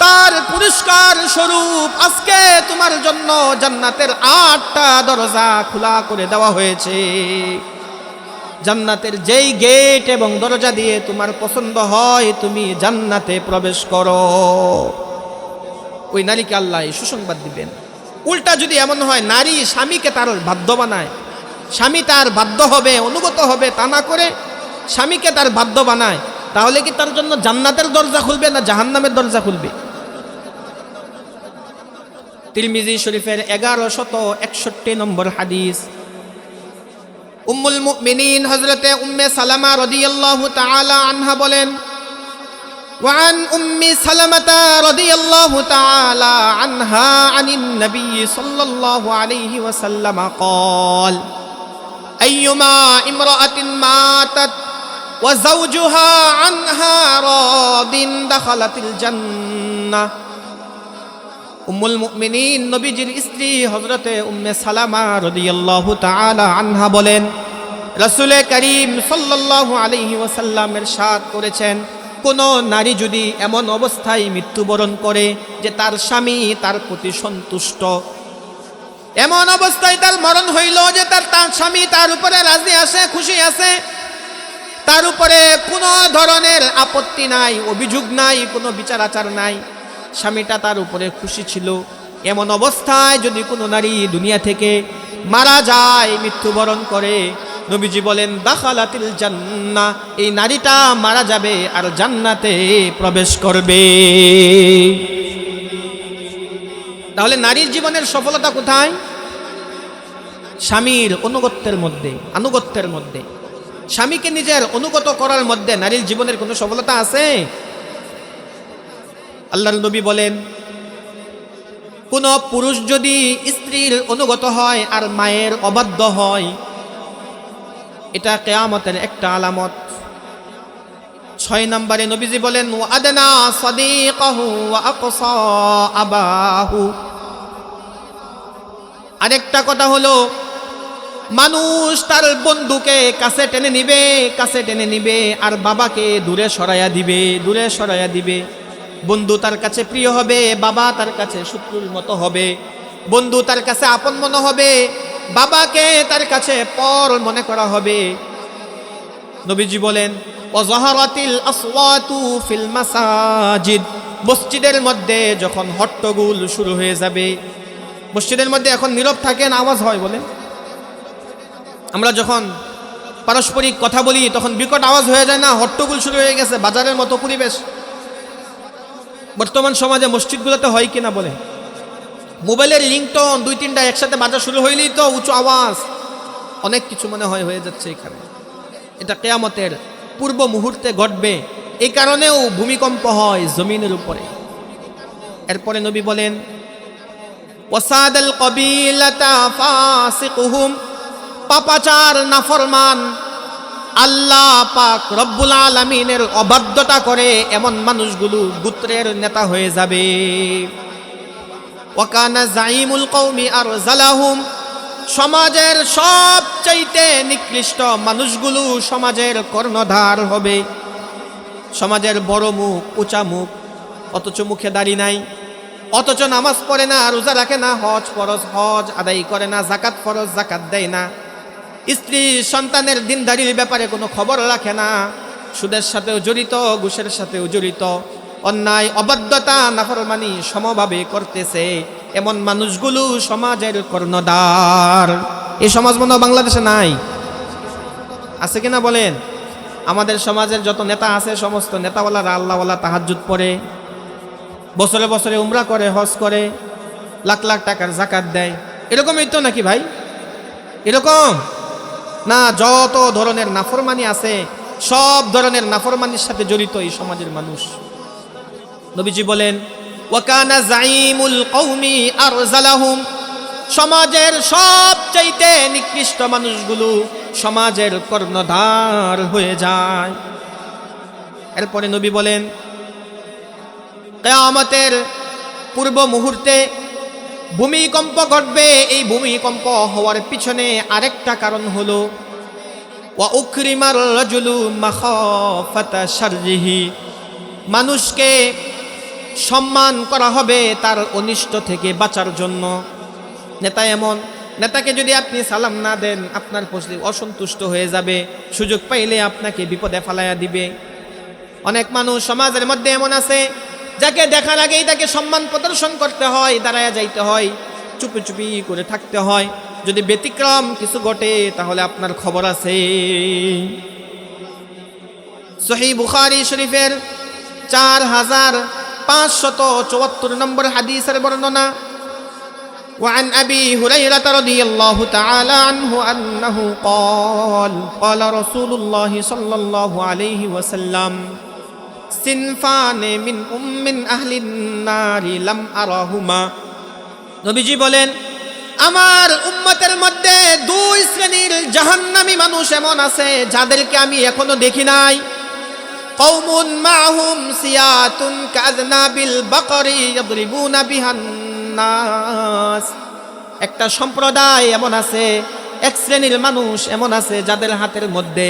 Speaker 1: তার পুরস্কার স্বরূপ আজকে তোমার জন্য জান্নাতের 8টা দরজা খোলা করে দেওয়া হয়েছে। জান্নাতের যেই গেট এবং দরজা দিয়ে তোমার পছন্দ হয় তুমি জান্নাতে প্রবেশ করো। ওই নারীকে আল্লাহ সুসংবাদ দিবেন। উল্টা যদি এমন হয় নারী স্বামীকে তার বাধ্য বানায়, স্বামী তার বাধ্য হবে অনুগত হবে, তা না করে স্বামীকে তার বাধ্য বানায়, তাহলে কি তার জন্য জান্নাতের দরজা খুলবে না জাহান্নামের দরজা খুলবে? তিরমিজি শরীফের 1161 নম্বর হাদিস। উম্মুল মুমিনিন হযরতে উম্মে সালামা রাদিয়াল্লাহু তাআলা আনহা বলেন ওয়ান উম্মি সালামাতা রাদিয়াল্লাহু তাআলা আনহা আনিন নবী সাল্লাল্লাহু আলাইহি ওয়াসাল্লাম قال আইয়ুমা ইমরাআতিন মাতাত ওয়া যাওজুহা আনহা রাদিন দাখালাতিল জান্নাহ। উম্মুল মুমিনিন নবীজির স্ত্রী হযরতে উম্মে সালামা রাদিয়াল্লাহু তাআলা আনহা বলেন রাসূল করিম সাল্লাল্লাহু আলাইহি ওয়াসাল্লাম ইরশাদ করেছেন, কোন নারী যদি এমন অবস্থায় মৃত্যুবরণ করে যে তার স্বামী তার প্রতি সন্তুষ্ট, এমন অবস্থায় তার মরণ হইল যে তার স্বামী তার উপরে রাজি আছে, খুশি আছে, তার উপরে কোনো ধরনের আপত্তি নাই, অভিযোগ নাই, কোনো বিচার আচার নাই, স্বামীটা তার উপরে খুশি ছিল, এমন অবস্থায় যদি কোনো নারী দুনিয়া থেকে মারা যায়, মৃত্যুবরণ করে, নবীজি বলেন দাখালাতিল জান্নাহ, এই নারীটা মারা যাবে আর জান্নাতে প্রবেশ করবে। তাহলে নারীর জীবনের সফলতা কোথায়? স্বামীর অনুগত্যের মধ্যে, আনুগত্যের মধ্যে, স্বামীকে নিজের অনুগত করার মধ্যে নারীর জীবনের কোনো সফলতা আছে? আল্লাহর নবী বলেন কোন পুরুষ যদি স্ত্রীর অনুগত হয় আর মায়ের অবাধ্য হয়, এটা কিয়ামতের একটা আলামত। 6 নম্বরে নবীজি বলেন ওয়াদনা সাদিকাহু ওয়া আকসা আবাহু। আরেকটা কথা হলো মানুষ তার বন্ধুকে কাছে টেনে নিবে, কাছে টেনে নিবে আর বাবাকে দূরে সরাইয়া দিবে, দূরে সরাইয়া দিবে। বন্ধু তার কাছে প্রিয় হবে, বাবা তার কাছে শত্রুর মতো হবে। বন্ধু তার কাছে আপন মনে হবে, বাবাকে তার কাছে পর মনে করা হবে। নবীজি বলেন ওয়াজাহারাতিল আসওয়াতু ফিল মাসাজিদ, মসজিদের মধ্যে যখন হট্টগোল শুরু হয়ে যাবে, মসজিদের মধ্যে এখন নীরব থাকেন, আওয়াজ হয় বলেন। আমরা যখন পারস্পরিক কথা বলি তখন বিকট আওয়াজ হয়ে যায় না, হট্টগোল শুরু হয়ে গেছে, বাজারের মতো পরিবেশ। বর্তমান সমাজে মসজিদগুলোতে হয় কিনা বলে, মোবাইলের রিংটোন 2-3টা একসাথে বাজা শুরু হইলেই তো উঁচু আওয়াজ, অনেক কিছু মনে হয় হয়ে যাচ্ছে এখানে। এটা কিয়ামতের পূর্ব মুহূর্তে ঘটবে, এই কারণেও ভূমিকম্প হয় জমিনের উপরে। এরপরে নবী বলেন ওয়াসাদাল কবিলাতা ফাসিকুহুম, পাপাচার নাফরমান আল্লাহ পাক রব্বুল আলামিনের অবাধ্যতা করে এমন মানুষগুলো গোত্রের নেতা হয়ে যাবে। ওয়াকানা জাইমুল কওমি আরজালাহুম, সমাজের সবচাইতে নিকৃষ্ট মানুষগুলো সমাজের কর্ণধার হবে। সমাজের বড় মুখ, উঁচা মুখ, অথচ মুখে দাড়ি নাই, অথচ নামাজ পড়ে না, রোজা রাখে না, হজ ফরজ হজ আদায় করে না, জাকাত ফরজ জাকাত দেয় না, স্ত্রী সন্তানের দিনদারির ব্যাপারে কোনো খবর রাখে না, সুদের সাথেও জড়িত, ঘুষের সাথেও জড়িত, অন্যায় অবাধ্যতা নাফরমানি সমভাবে করতেছে, এমন মানুষগুলো সমাজের কর্ণধার। এই সমাজ মনে হয় বাংলাদেশে নাই, আছে কিনা বলেন? আমাদের সমাজের যত নেতা আছে সমস্ত নেতাওয়ালারা আল্লাহওয়ালা, তাহাজ্জুদ পড়ে, বছরে বছরে উমরা করে, হজ করে, লাখ লাখ টাকার জাকাত দেয়, এরকমই তো নাকি ভাই? এরকম না, যত ধরনের নাফরমানি আছে সব ধরনের নাফরমানির সাথে জড়িত এই সমাজের মানুষ। নবীজি বলেন ওয়াকানা জাইমুল কওমি আরজালাহুম, সমাজের সবচাইতে নিকৃষ্ট মানুষগুলো সমাজের কর্ণধার হয়ে যায়। এরপরে নবী বলেন কিয়ামতের পূর্ব মুহূর্তে ভূমিকম্প ঘটবে। এই ভূমিকম্প হওয়ার পিছনে আরেকটা কারণ হলো ওয়া উকরিমার রাজুলু মাখাফাতা শাররিহি, মানুষকে সম্মান করা হবে তার অনিষ্ট থেকে বাঁচার জন্য। নেতা এমন, নেতাকে যদি আপনি সালাম না দেন আপনার প্রতি অসন্তুষ্ট হয়ে যাবে, সুযোগ পাইলে আপনাকে বিপদে ফেলাইয়া দিবে। অনেক মানুষ সমাজের মধ্যে এমন আছে যাকে দেখার আগেই তাকে সম্মান প্রদর্শন করতে হয়, দাঁড়ায়া যাইতে হয়, চুপি চুপি করে থাকতে হয়। যদি ব্যতিক্রম কিছু ঘটে তাহলে আপনার খবর আছে। সহিহ বুখারী শরীফের 4574 নম্বর হাদিসের বর্ণনা। وعن أبي هريرة رضي الله تعالى عنه أنه قال قال رسول الله صلى الله عليه وسلم صنفان من أهل النار لم أرهما। নবীজি বলেন আমার উম্মতের মধ্যে দুই শ্রেণীর জাহান্নামী মানুষ এমন আছে যাদেরকে আমি এখনো দেখি নাই। কওমুন মাহুম সিয়াতুন কাযনাবিল বাকরি ইয়াদরিবুনা বিহান নাস, একটা সম্প্রদায় এমন আছে, এক শ্রেণীর মানুষ এমন আছে যাদের হাতের মধ্যে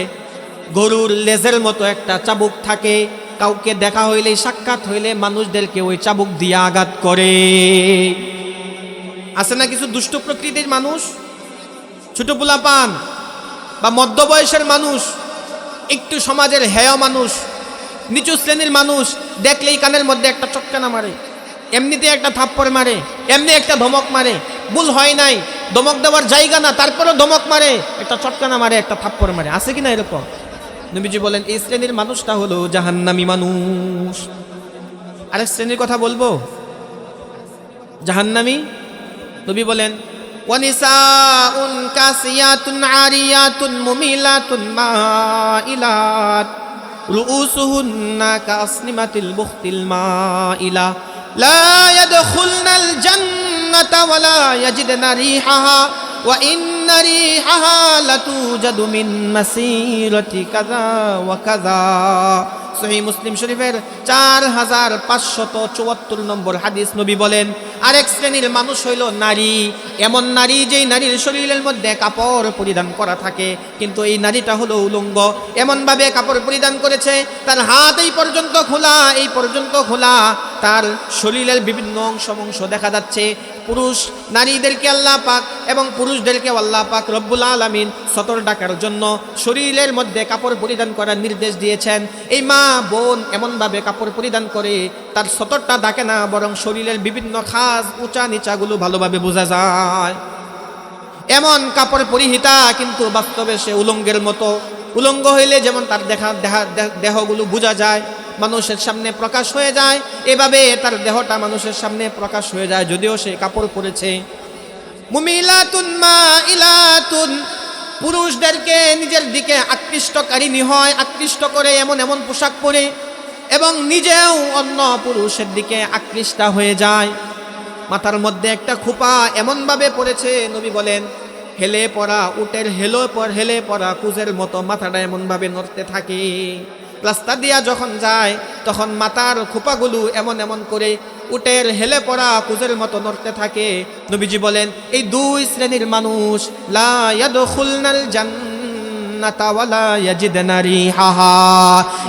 Speaker 1: গরুর লেজের মতো একটা চাবুক থাকে। কাউকে দেখা হইলে, সাক্ষাৎ হইলে মানুষদেরকে ওই চাবুক দিয়ে আঘাত করে। আছে না কিছু দুষ্ট প্রকৃতির মানুষ, ছোট পোলাপান বা মধ্যবয়সের মানুষ, একটু সমাজের হেয় মানুষ, নিচু শ্রেণীর মানুষ, দেখলেই কানের মধ্যে একটা চটকানা মারে, এমনিতে একটা থাপ্পড় মারে, এমনি একটা ধমক মারে, ভুল হয় নাই, ধমক দেওয়ার জায়গা না, তারপরেও ধমক মারে, একটা চটকানা মারে, একটা থাপ্পড় মারে। আছে কিনা এরকম? নবীজি বলেন এই শ্রেণীর মানুষটা হলো জাহান্নামী মানুষ। আরেক শ্রেণীর কথা বলবো জাহান্নামী। নবী বলেন ওয়ানিসাউন কাসিয়াতুন আরিয়াতুন মুমিলাতুন মাইলাত রুউসুহুন্না কাসনিমাতিল বুখতিল মাইলা লা ইয়াদখুলনাল জান্নাতা ওয়ালা ইয়াজিদনা রিহাহা ওয়া ইন্না রিহাহা লাতুজাদু মিন মাসিরাতি কাযা ওয়া কাযা। সহিহ মুসলিম শরীফের 4574 নম্বর হাদিস। নবী বলেন আরেক শ্রেণীর মানুষ হইল নারী, এমন নারী যেই নারীর শরীরের মধ্যে কাপড় পরিধান করা থাকে, কিন্তু এই নারীটা হলো উলঙ্গ। এমনভাবে কাপড় পরিধান করেছে তার হাত এই পর্যন্ত খোলা, এই পর্যন্ত খোলা, তার শরীরের বিভিন্ন অংশ দেখা যাচ্ছে। পুরুষ নারীদেরকে আল্লাহ পাক এবং পুরুষদেরকে আল্লাহ পাক রব্বুল আলামিন সতর ডাকার জন্য শরীরের মধ্যে কাপড় পরিধান করার নির্দেশ দিয়েছেন। এই মা বোন এমনভাবে কাপড় পরিধান করে তার সতরটা ডাকে না, বরং শরীরের বিভিন্ন খাস উঁচা নিচাগুলো ভালোভাবে বোঝা যায়। এমন কাপড় পরিহিতা, কিন্তু বাস্তবে সে উলঙ্গের মতো। উলঙ্গ হইলে যেমন তার দেহগুলো বোঝা যায়, মানুষের সামনে প্রকাশ হয়ে যায়, এভাবে তার দেহটা মানুষের সামনে প্রকাশ হয়ে যায় যদিও সে কাপড় পরেছে। মুমিলাতুন মাইলাতুন, পুরুষদেরকে নিজের দিকে আকৃষ্টকারিণী হয়, আকৃষ্ট করে এমন এমন পোশাক পরে, এবং নিজেও অন্য পুরুষের দিকে আকৃষ্টা হয়ে যায়। মাথার মধ্যে একটা খোপা এমনভাবে পড়েছে, নবী বলেন হেলে পড়া উটের হেলে পড়া কুজের মতো মাথাটা এমনভাবে নড়তে থাকে। রাস্তা দিয়া যখন যায় তখন মাথার খোপাগুলো এমন করে উটের হেলে পড়া কুজের মতো নড়তে থাকে। নবীজি বলেন এই দুই শ্রেণীর মানুষ লা ইয়াদখুলনাল জান্নাতা ওয়ালা ইয়াজিদনা রিহাহা,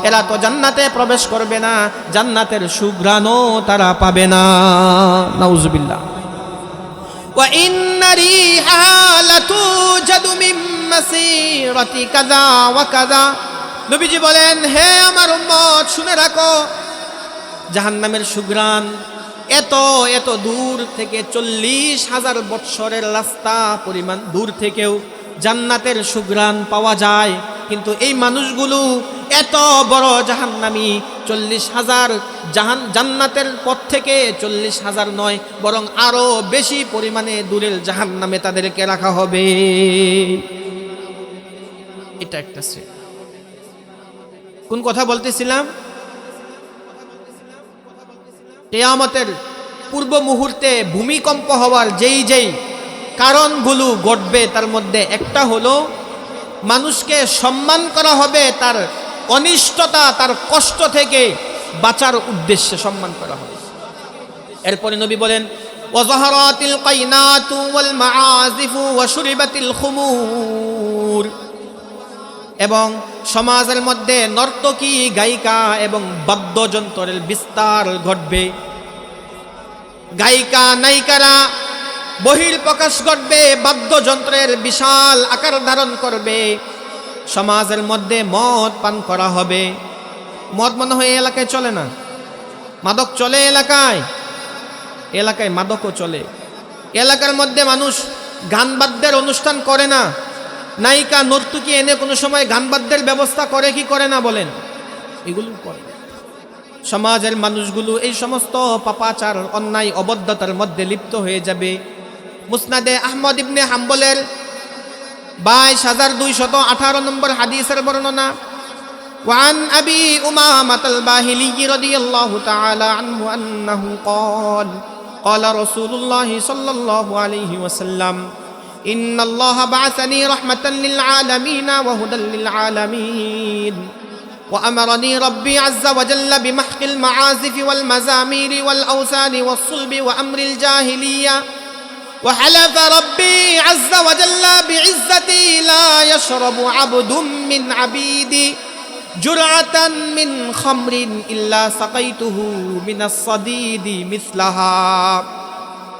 Speaker 1: এরা তো জান্নাতে প্রবেশ করবে না, জান্নাতের সুঘ্রাণও তারা পাবে না। নাউজুবিল্লাহ। ওয়া ইন্না রিহাহা লাতুজাদু মিন মাসিরাতি কাযা ওয়া কাযা। নবীজি বলেন হে আমার উম্মত শুনে রাখো, জাহান্নামের সুঘ্রাণ এত এত দূর থেকে 40,000 বৎসরের রাস্তা পরিমাণ দূর থেকেও জান্নাতের সুঘ্রাণ পাওয়া যায়। কিন্তু এই মানুষগুলো এত বড় জাহান্নামী, 40,000 জান্নাতের পথ থেকে 40,000 নয়, বরং আরো বেশি পরিমাণে দূরের জাহান্নামে তাদেরকে রাখা হবে। এটা একটা শ্রেণী। কোন কথা বলতেছিলাম? কিয়ামতের পূর্ব মুহূর্তে ভূমিকম্প হওয়ার যেই কারণগুলো ঘটবে তার মধ্যে একটা হলো মানুষকে সম্মান করা হবে তার অনিষ্টতা, তার কষ্ট থেকে বাঁচার উদ্দেশ্যে সম্মান করা হবে। এরপরে নবী বলেন ওয়াজাহারাতিল কাইনাতু ওয়াল মাআজিফু ওয়া শুরিবাতিল খুমুর, এবং সমাজের মধ্যে নর্তকী, গায়িকা এবং বাদ্যযন্ত্রের বিস্তার ঘটবে। গায়িকা নায়িকারা বহির্প্রকাশ ঘটবে, বাদ্যযন্ত্রের বিশাল আকার ধারণ করবে। সমাজের মধ্যে মদ পান করা হবে। মদ মনে হয় এই এলাকায় চলে না, মাদক চলে এলাকায়, এলাকায় মাদকও চলে। এলাকার মধ্যে মানুষ গান বাদ্যের অনুষ্ঠান করে না, নায়িকা নর্তকী এনে কোনো সময় গান বাদ্যের ব্যবস্থা করে কি করে না বলেন? এগুলো করে। সমাজের মানুষগুলো এই সমস্ত পাপাচার, অন্যায়, অবদ্ধতার মধ্যে লিপ্ত হয়ে যাবে। মুসনাদে আহমদ ইবনে হাম্বলের 22,218 নম্বর হাদিসের বর্ণনা, وعن أبي أمامة الباهلي رضي الله تعالى عنه أنه قال قال رسول الله صلى الله عليه وسلم إن الله بعثني رحمة للعالمين وهدى للعالمين وأمرني ربي عز وجل بمحق المعازف والمزامير والأوثان والصلب وأمر الجاهلية وحلف ربي عز وجل بعزتي لا يشرب عبد من عبيدي جرعة من خمر إلا سقيته من الصديد مثلها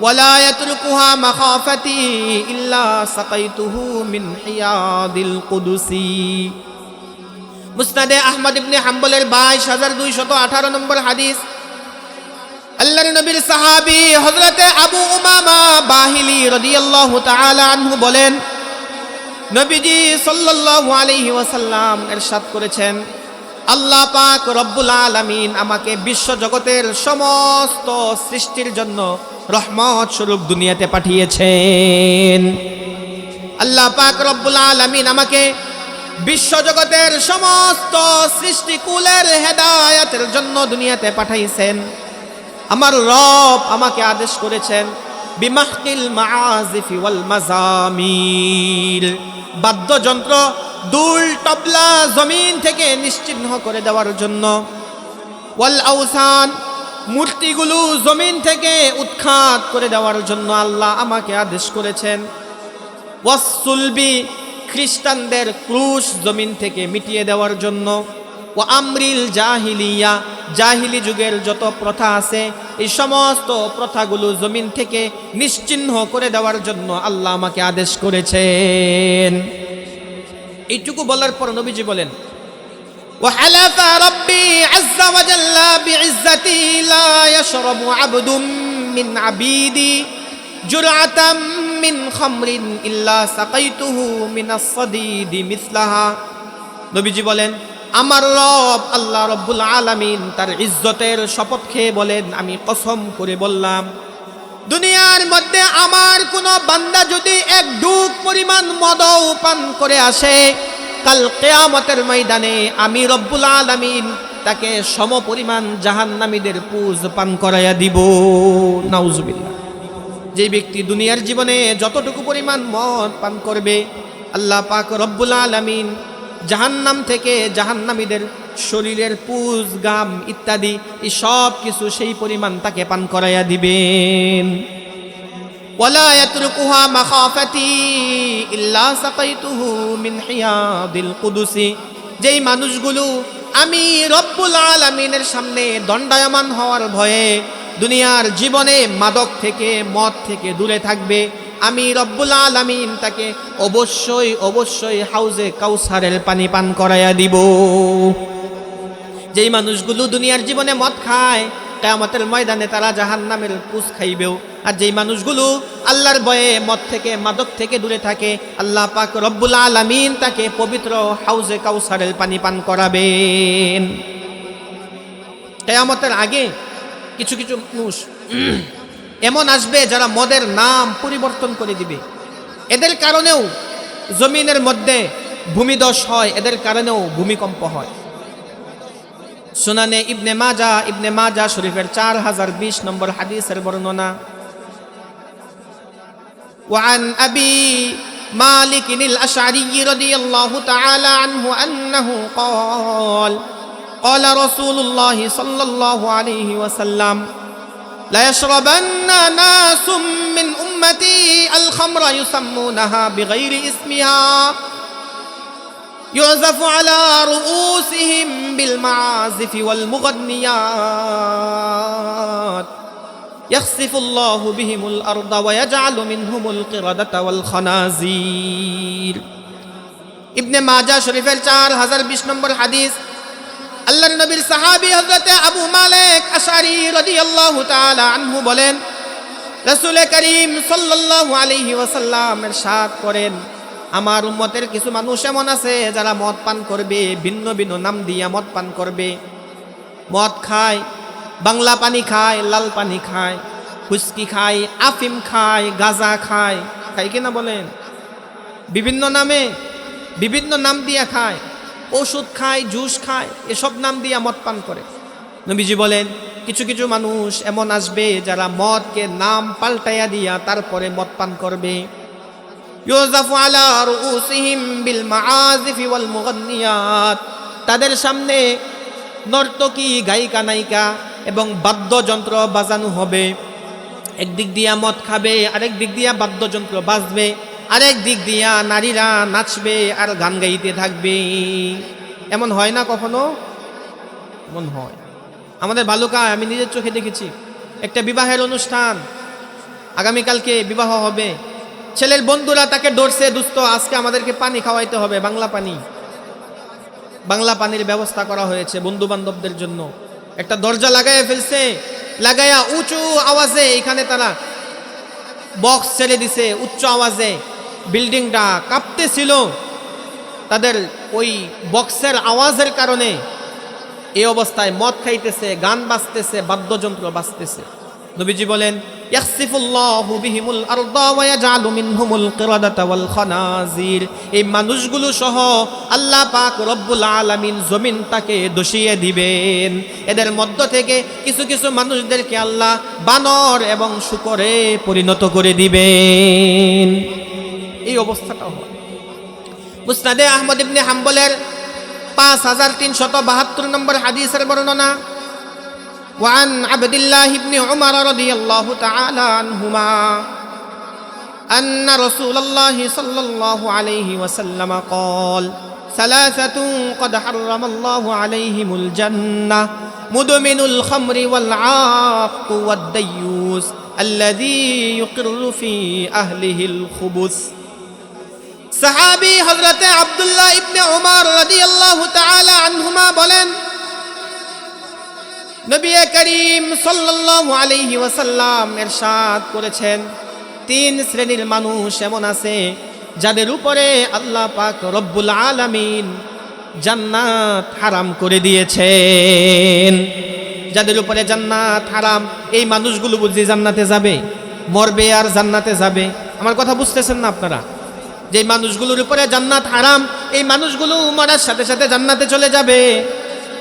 Speaker 1: ولا يتركها مخافتي إلا سقيته من حياض القدس। মুসনাদে আহমদ ইবনে হাম্বলের 22,218 নম্বর হাদিস। আল্লাহর নবীর সাহাবী হযরতে আবু উমামা বাহিলি রাদিয়াল্লাহু তাআলা আনহু বলেন, নবীজি সাল্লাল্লাহু আলাইহি ওয়াসাল্লাম ইরশাদ করেছেন, আল্লাহ পাক রব্বুল আলামিন আমাকে বিশ্ব জগতের সমস্ত সৃষ্টির জন্য রহমত স্বরূপ দুনিয়াতে পাঠিয়েছেন। আল্লাহ পাক রব্বুল আলামিন আমাকে বিশ্ব জগতের সমস্ত সৃষ্টিকুলের হেদায়েতের জন্য দুনিয়াতে পাঠাইছেন। আমার রব আমাকে আদেশ করেছেন বিমাহকিল মাআজিফি ওয়াল মাজামির, বাদ্যযন্ত্র, দুল, তবলা জমিন থেকে নিশ্চিহ্ন করে দেওয়ার জন্য, ওয়াল আওসান, মূর্তিগুলো জমিন থেকে উৎখাত করে দেওয়ার জন্য আল্লাহ আমাকে আদেশ করেছেন। ওয়াসসুলবি, খ্রিস্টানদের ক্রুশ জমিন থেকে মিটিয়ে দেওয়ার জন্য। ও আমরিল জাহিলিয়া, জাহিলি যুগের যত প্রথা আছে এই সমস্ত প্রথাগুলো জমিন থেকে নিশ্চিহ্ন করে দেওয়ার জন্য আল্লাহ আমাকে আদেশ করেছেন। এইটুকু বলার পর নবীজি বলেন, ওয়া হালাফা রাব্বি আযজা ওয়া জাল্লা বিইজ্জাতি লা ইয়াশরাবু আবদুম মিন আবিদি জুরআতাম মিন খামরিন ইল্লা সাকাইতুহু মিনাস সাদিদি মিসলাহা। নবীজি বলেন, আমার রব আল্লাহ রব্বুল আলামিন তার ইজ্জতের শপথ খেয়ে বলেন, আমি কসম করে বললাম, দুনিয়ার মধ্যে আমার কোনো বান্দা যদি এক ঢুক পরিমাণ মদও পান করে আসে, কাল কিয়ামতের ময়দানে আমি রব্বুল আলামিন তাকে সম পরিমাণ জাহান্নামীদের পুজ পান করাইয়া দিব। নাউজুবিল্লাহ। যে ব্যক্তি দুনিয়ার জীবনে যতটুকু পরিমাণ মদ পান করবে, আল্লাহ পাক রব্বুল আলামিন জাহান্নাম থেকে জাহান্নামীদের শরীরের পুজ, গাম ইত্যাদি এই সব কিছু সেই পরিমাণ তাকে পান করাইয়া দিবেন। ওয়ালা ইয়াতরুকুহা মাখাফাতি ইল্লা সাকাইতুহু মিন হিয়াদিল কুদুসি, যেই মানুষগুলো আমি রব্বুল আলামিনের সামনে দণ্ডায়মান হওয়ার ভয়ে দুনিয়ার জীবনে মাদক থেকে, মদ থেকে দূরে থাকবে, আমি রব্বুল আলামিন তাকে অবশ্যই অবশ্যই হাউজে কাউসারের পানি পান করাইয়া দিব। যেই মানুষগুলো দুনিয়ার জীবনে মদ খায়, কিয়ামতের ময়দানে তারা জাহান্নামের পুষ খাইবেও। আর যেই মানুষগুলো আল্লাহর ভয়ে মদ থেকে, মাদক থেকে দূরে থাকে, আল্লাহ পাক রব্বুল আলামিন তাকে পবিত্র হাউজে কাউসারের পানি পান করাবেন। কিয়ামতের আগে কিছু কিছু মানুষ এমন আসবে যারা মদের নাম পরিবর্তন করে দিবে। এদের কারণেও জমিনের মধ্যে ভূমিধস হয়, এদের কারণেও ভূমিকম্প হয়। সুনানে ইবনে মাজা শরীফের 4020 নম্বর হাদিসের বর্ণনা। وعن أبي مالك الأشعري رضي الله تعالى عنه أنه قال قال رسول الله صلى الله عليه وسلم لا يشربن ناس من أمتي الخمر يسمونها بغير اسمها يعزف على رؤوسهم بالمعازف والمغنيات يخسف الله بهم الأرض ويجعل منهم القردة والخنازير ইবনে মাজা শরীফের 4020 নম্বর হাদিস। আল্লাহর নবীর সাহাবী হযরতে আবু মালিক আশআরী রাদিয়াল্লাহু তাআলা আনহু বলেন, রাসূল করিম সাল্লাল্লাহু আলাইহি ওয়াসাল্লাম ইরশাদ করেন, আমার উম্মতের কিছু মানুষ এমন আছে যারা মদ পান করবে, ভিন্ন ভিন্ন নাম দিয়া মদ পান করবে। মদ খায়, বাংলা পানি খায়, লাল পানি খায়, হুস্কি খায়, আফিম খায়, গাঁজা খায়, খায় কিনা বলেন? বিভিন্ন নামে বিভিন্ন নাম দিয়া খায়, ওষুধ খায়, জুস খায়, এসব নাম দিয়া মদ পান করে। নবীজি বলেন, কিছু কিছু মানুষ এমন আসবে যারা মদকে নাম পাল্টাইয়া দিয়া তারপরে মদ পান করবে। ইউজাফু আলা রুউসিহিম বিল মাআজিফি ওয়াল মুগান্নিয়াত, তাদের সামনে নর্তকী, গায়িকা, নায়িকা এবং বাদ্যযন্ত্র বাজানো হবে। একদিক দিয়া মদ খাবে, আরেক দিক দিয়া বাদ্যযন্ত্র বাজবে, আরেক দিক দিয়া নারীরা নাচবে আর গান গাইতে থাকবে। এমন হয় না কখনো? এমন হয়। আমাদের বালুকায় আমি নিজের চোখে দেখেছি, একটা বিবাহের অনুষ্ঠান, আগামীকালকে বিবাহ হবে। ছেলের বন্ধুরা তাকে ডরছে, দোস্ত আজকে আমাদেরকে পানি খাওয়াইতে হবে, বাংলা পানি। বাংলা পানির ব্যবস্থা করা হয়েছে বন্ধু বান্ধবদের জন্য। একটা দরজা লাগাইয়া ফেলছে, লাগাইয়া উঁচু আওয়াজে এখানে তারা বক্স ছেড়ে দিছে, উচ্চ আওয়াজে। বিল্ডিংটা কাঁপতেছিল তাদের ওই বক্সের আওয়াজের কারণে। এই অবস্থায় মদ খাইতেছে, গান বাজতেছে, বাদ্যযন্ত্র বাজতেছে। নবীজি বলেন, ইয়াখসিফুল্লাহু বিহিমুল আরদা ওয়া ইয়াজআলু মিনহুমুল কিরাদাতা ওয়াল খানাজির, এই মানুষগুলো সহ আল্লাহ পাক রব্বুল আলামিন জমিনটাকে দোষিয়ে দিবেন। এদের মধ্য থেকে কিছু কিছু মানুষদেরকে আল্লাহ বানর এবং শূকরে পরিণত করে দিবেন। এই অবস্থাটা হয়। মুসনাদে আহমদ ইবনে হাম্বলের 5372 নম্বর হাদিসের বর্ণনা। وعن عبد الله بن عمر رضي الله تعالى عنهما أن رسول الله صلى الله عليه وسلم قال ثلاثة قد حرم الله عليهم الجنة مدمن الخمر والعاق والديوس الذي يقر في أهله الخبث। সাহাবী হযরতে আব্দুল্লাহ ইবনে উমর রাদিয়াল্লাহু তাআলা আনহুমা বলেন, নবী করিম সাল্লাল্লাহু আলাইহি ওয়াসাল্লাম ইরশাদ করেছেন, 3 শ্রেণীর মানুষ এমন আছে যাদের উপরে আল্লাহ পাক রব্বুল আলামিন জান্নাত হারাম করে দিয়েছেন। যাদের উপরে জান্নাত হারাম, এই মানুষগুলো বুঝি জান্নাতে যাবে? মরবে আর জান্নাতে যাবে? আমার কথা বুঝতেছেন না আপনারা? যে মানুষগুলোর উপরে জান্নাত হারাম, এই মানুষগুলো মরার সাথে সাথে জান্নাতে চলে যাবে?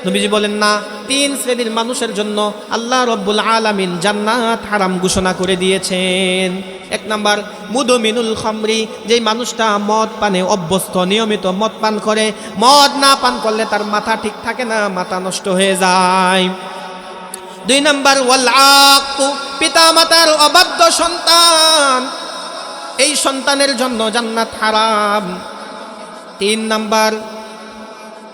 Speaker 1: নবীজি বলেন না, 3 শ্রেণীর মানুষের জন্য আল্লাহ রব্বুল আলামিন জান্নাত হারাম ঘোষণা করে দিয়েছেন। 1 নাম্বার, মুদমিনুল খামরি, যেই মানুষটা মদ পানে অভ্যস্ত, নিয়মিত মদ পান করে। মদ না পান করলে তার মাথা ঠিক থাকে না, মাথা নষ্ট হয়ে যায়। 2 নাম্বার, ওয়াল আক, পিতা মাতার অবাধ্য সন্তান, এই সন্তানের জন্য জান্নাত হারাম। 3 নাম্বার,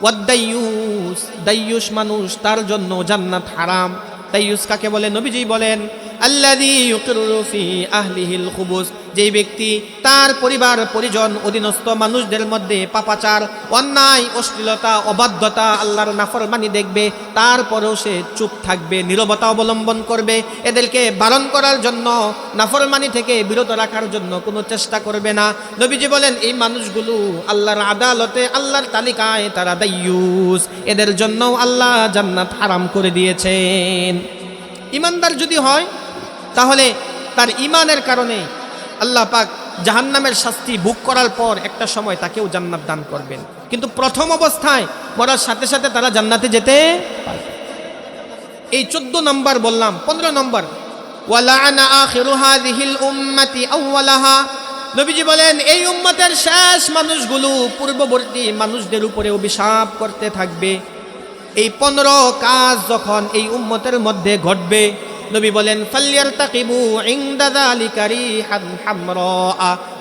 Speaker 1: ওয়াদাইয়ুস, দাইয়ুস মানুষ, তার জন্য জান্নাত হারাম। দাইয়ুস কাকে বলে? নবীজি বলেন, আল্লাযী ইউকিরু ফি আহলিহিল খুবুস, যেই ব্যক্তি তার পরিবার পরিজন অধীনস্থ মানুষদের মধ্যে পাপাচার, অন্যায়, অশ্লীলতা, অবাধ্যতা, আল্লাহর নাফরমানি দেখবে, তারপরেও সে চুপ থাকবে, নীরবতা অবলম্বন করবে, এদেরকে বারণ করার জন্য, নাফরমানি থেকে বিরত রাখার জন্য কোনো চেষ্টা করবে না। নবীজি বলেন, এই মানুষগুলো আল্লাহর আদালতে, আল্লাহর তালিকায় তারা দাইয়ুস, এদের জন্য আল্লাহ জান্নাত হারাম করে দিয়েছেন। ইমানদার যদি হয় তাহলে তার ইমানের কারণে আল্লাহ পাক জাহান্নামের শাস্তি ভোগ করার পর একটা সময় তাকেও জান্নাত দান করবেন। কিন্তু প্রথম অবস্থায় মরার সাথে সাথে তারা জান্নাতে যেতে পারবে। এই 14 নম্বর বললাম, 15 নম্বর ওয়ালাআনা আখিরু হাযিহিল উম্মতি আউওয়ালাহা। নবীজি বলেন এই উম্মতের শেষ মানুষগুলো পূর্ববর্তী মানুষদের উপরে অভিশাপ করতে থাকবে। এই 15 কাজ যখন এই উম্মতের মধ্যে ঘটবে, নবী বলেন ফালইয়ারতাকিবু ইনদা যালিকা রিহান হামরা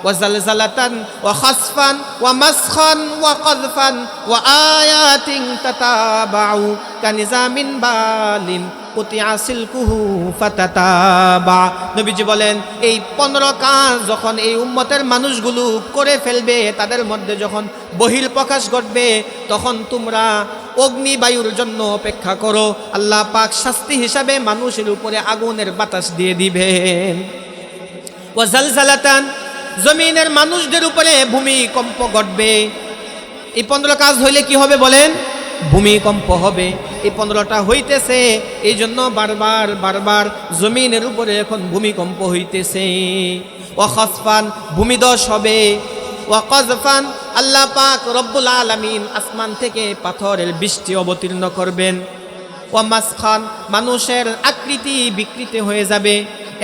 Speaker 1: ওয়া জালজালাতান ওয়া খাসফান ওয়া মাসখান ওয়া কাযফান ওয়া আয়াতিন তাতাবাউ কানিজামিন বালিন কুতিয়া সিলকুহু ফাতাতাবা। নবীজি বলেন এই 15 কাজ যখন এই উম্মতের মানুষগুলো করে ফেলবে, তাদের মধ্যে যখন বহিঃপ্রকাশ ঘটবে, তখন তোমরা অগ্নিবায়ুর জন্য অপেক্ষা করো। আল্লাহ পাক শাস্তি হিসাবে মানুষের উপরে আগুনের বাতাস দিয়ে দিবেন। ওয়া জালজালাতান, জমিনের মানুষদের উপরে ভূমিকম্প ঘটবে। এই 15 কাজ হইলে কি হবে বলেন? ভূমিকম্প হবে। এই 15টা হইতেছে, এই জন্য বারবার বারবার জমিনের উপরে এখন ভূমিকম্প হইতেছে। ওয়া খাসফান, ভূমিধস হবে। ওয়া কাযফান, আল্লাহ পাক রব্বুল আলামিন আসমান থেকে পাথরের বৃষ্টি অবতীর্ণ করবেন। ওয়া মাসখান, মানুষের আকৃতি বিকৃতি হয়ে যাবে।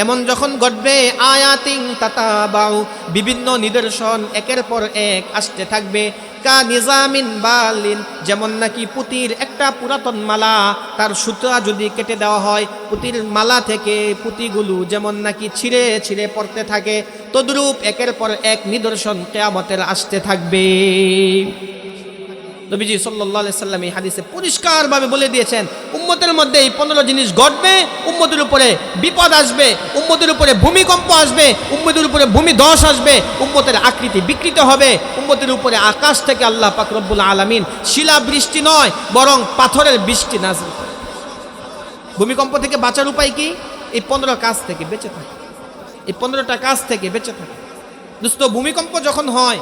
Speaker 1: এমন যখন ঘটবে, আয়াতিন তাতাবাউ, বিভিন্ন নিদর্শন একের পর এক আসতে থাকবে। কা নিজামিন বালিন, যেমন নাকি পুতির একটা পুরাতন মালা, তার সুতা যদি কেটে দেওয়া হয়, পুতির মালা থেকে পুতিগুলো যেমন নাকি ছিঁড়ে ছিঁড়ে পড়তে থাকে, তদ্রূপ একের পর এক নিদর্শন কিয়ামতের আসতে থাকবে। নবীজি সাল্লাল্লাহু আলাইহি সাল্লাম এই হাদিসে পরিষ্কারভাবে বলে দিয়েছেন, উম্মতের মধ্যে এই 15 জিনিস ঘটবে। উম্মতের উপরে বিপদ আসবে, উম্মতের উপরে ভূমিকম্প আসবে, উম্মতের উপরে ভূমিধস আসবে, উম্মতের আকৃতি বিকৃত হবে, উম্মতের উপরে আকাশ থেকে আল্লাহ পাক রব্বুল আলামিন শিলা বৃষ্টি নয় বরং পাথরের বৃষ্টি নাযিল করে। ভূমিকম্প থেকে বাঁচার উপায় কি? এই 15 কাজ থেকে বেঁচে থাকে, এই 15টা কাজ থেকে বেঁচে থাকে। দোস্ত, ভূমিকম্প যখন হয়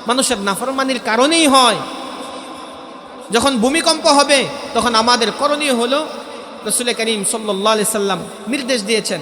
Speaker 1: মানুষের নাফরমানির কারণেই হয়। যখন ভূমিকম্প হবে তখন আমাদের করণীয় হলো, রাসূল করিম সাল্লাল্লাহু আলাইহি সাল্লাম নির্দেশ দিয়েছেন,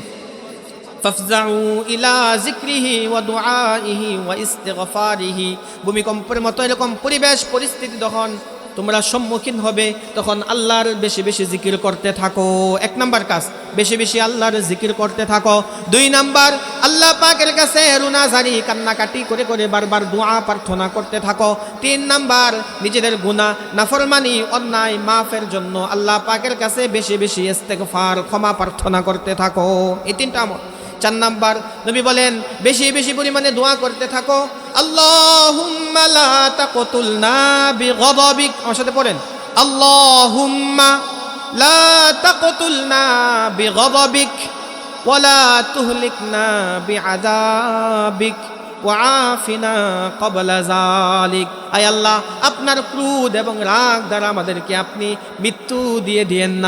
Speaker 1: ফাফজাউ ইলা যিকরিহি ওয়া দুআইহি ওয়া ইস্তিগফারিহি। ভূমিকম্পের মতো এরকম পরিবেশ পরিস্থিতি যখন তোমরা সম্মুখীন হবে, তখন আল্লাহর বেশি বেশি জিকির করতে থাকো। 1 নাম্বার কাজ, বেশি বেশি আল্লাহর জিকির করতে থাকো। 2 নাম্বার, আল্লাহ পাকের কাছে রুনাজারি কান্নাকাটি করে করে বারবার দোয়া প্রার্থনা করতে থাকো। 3 নাম্বার, নিজেদের গুনাহ নাফরমানি অন্যায় মাফের জন্য আল্লাহ পাকের কাছে বেশি বেশি ইস্তেগফার ক্ষমা প্রার্থনা করতে থাকো। এই 3টা আমল। 4 নাম্বার, নবী বলেন বেশি বেশি পরিমাণে দোয়া করতে থাকো, আল্লাহুম্মা লা তাকতুলনা বিগদাবিক। আমার সাথে পড়েন, আল্লাহুম্মা লা তাকতুলনা বিগদাবিক ওয়া লা তুহলিকনা বিআযাবিক ওয়া আফিনা ক্বাবলা যালিক। আয় আল্লাহ, আপনার ক্রোধ এবং রাগ দ্বারা আমাদেরকে আপনি মৃত্যু দিয়ে দিয়েন না।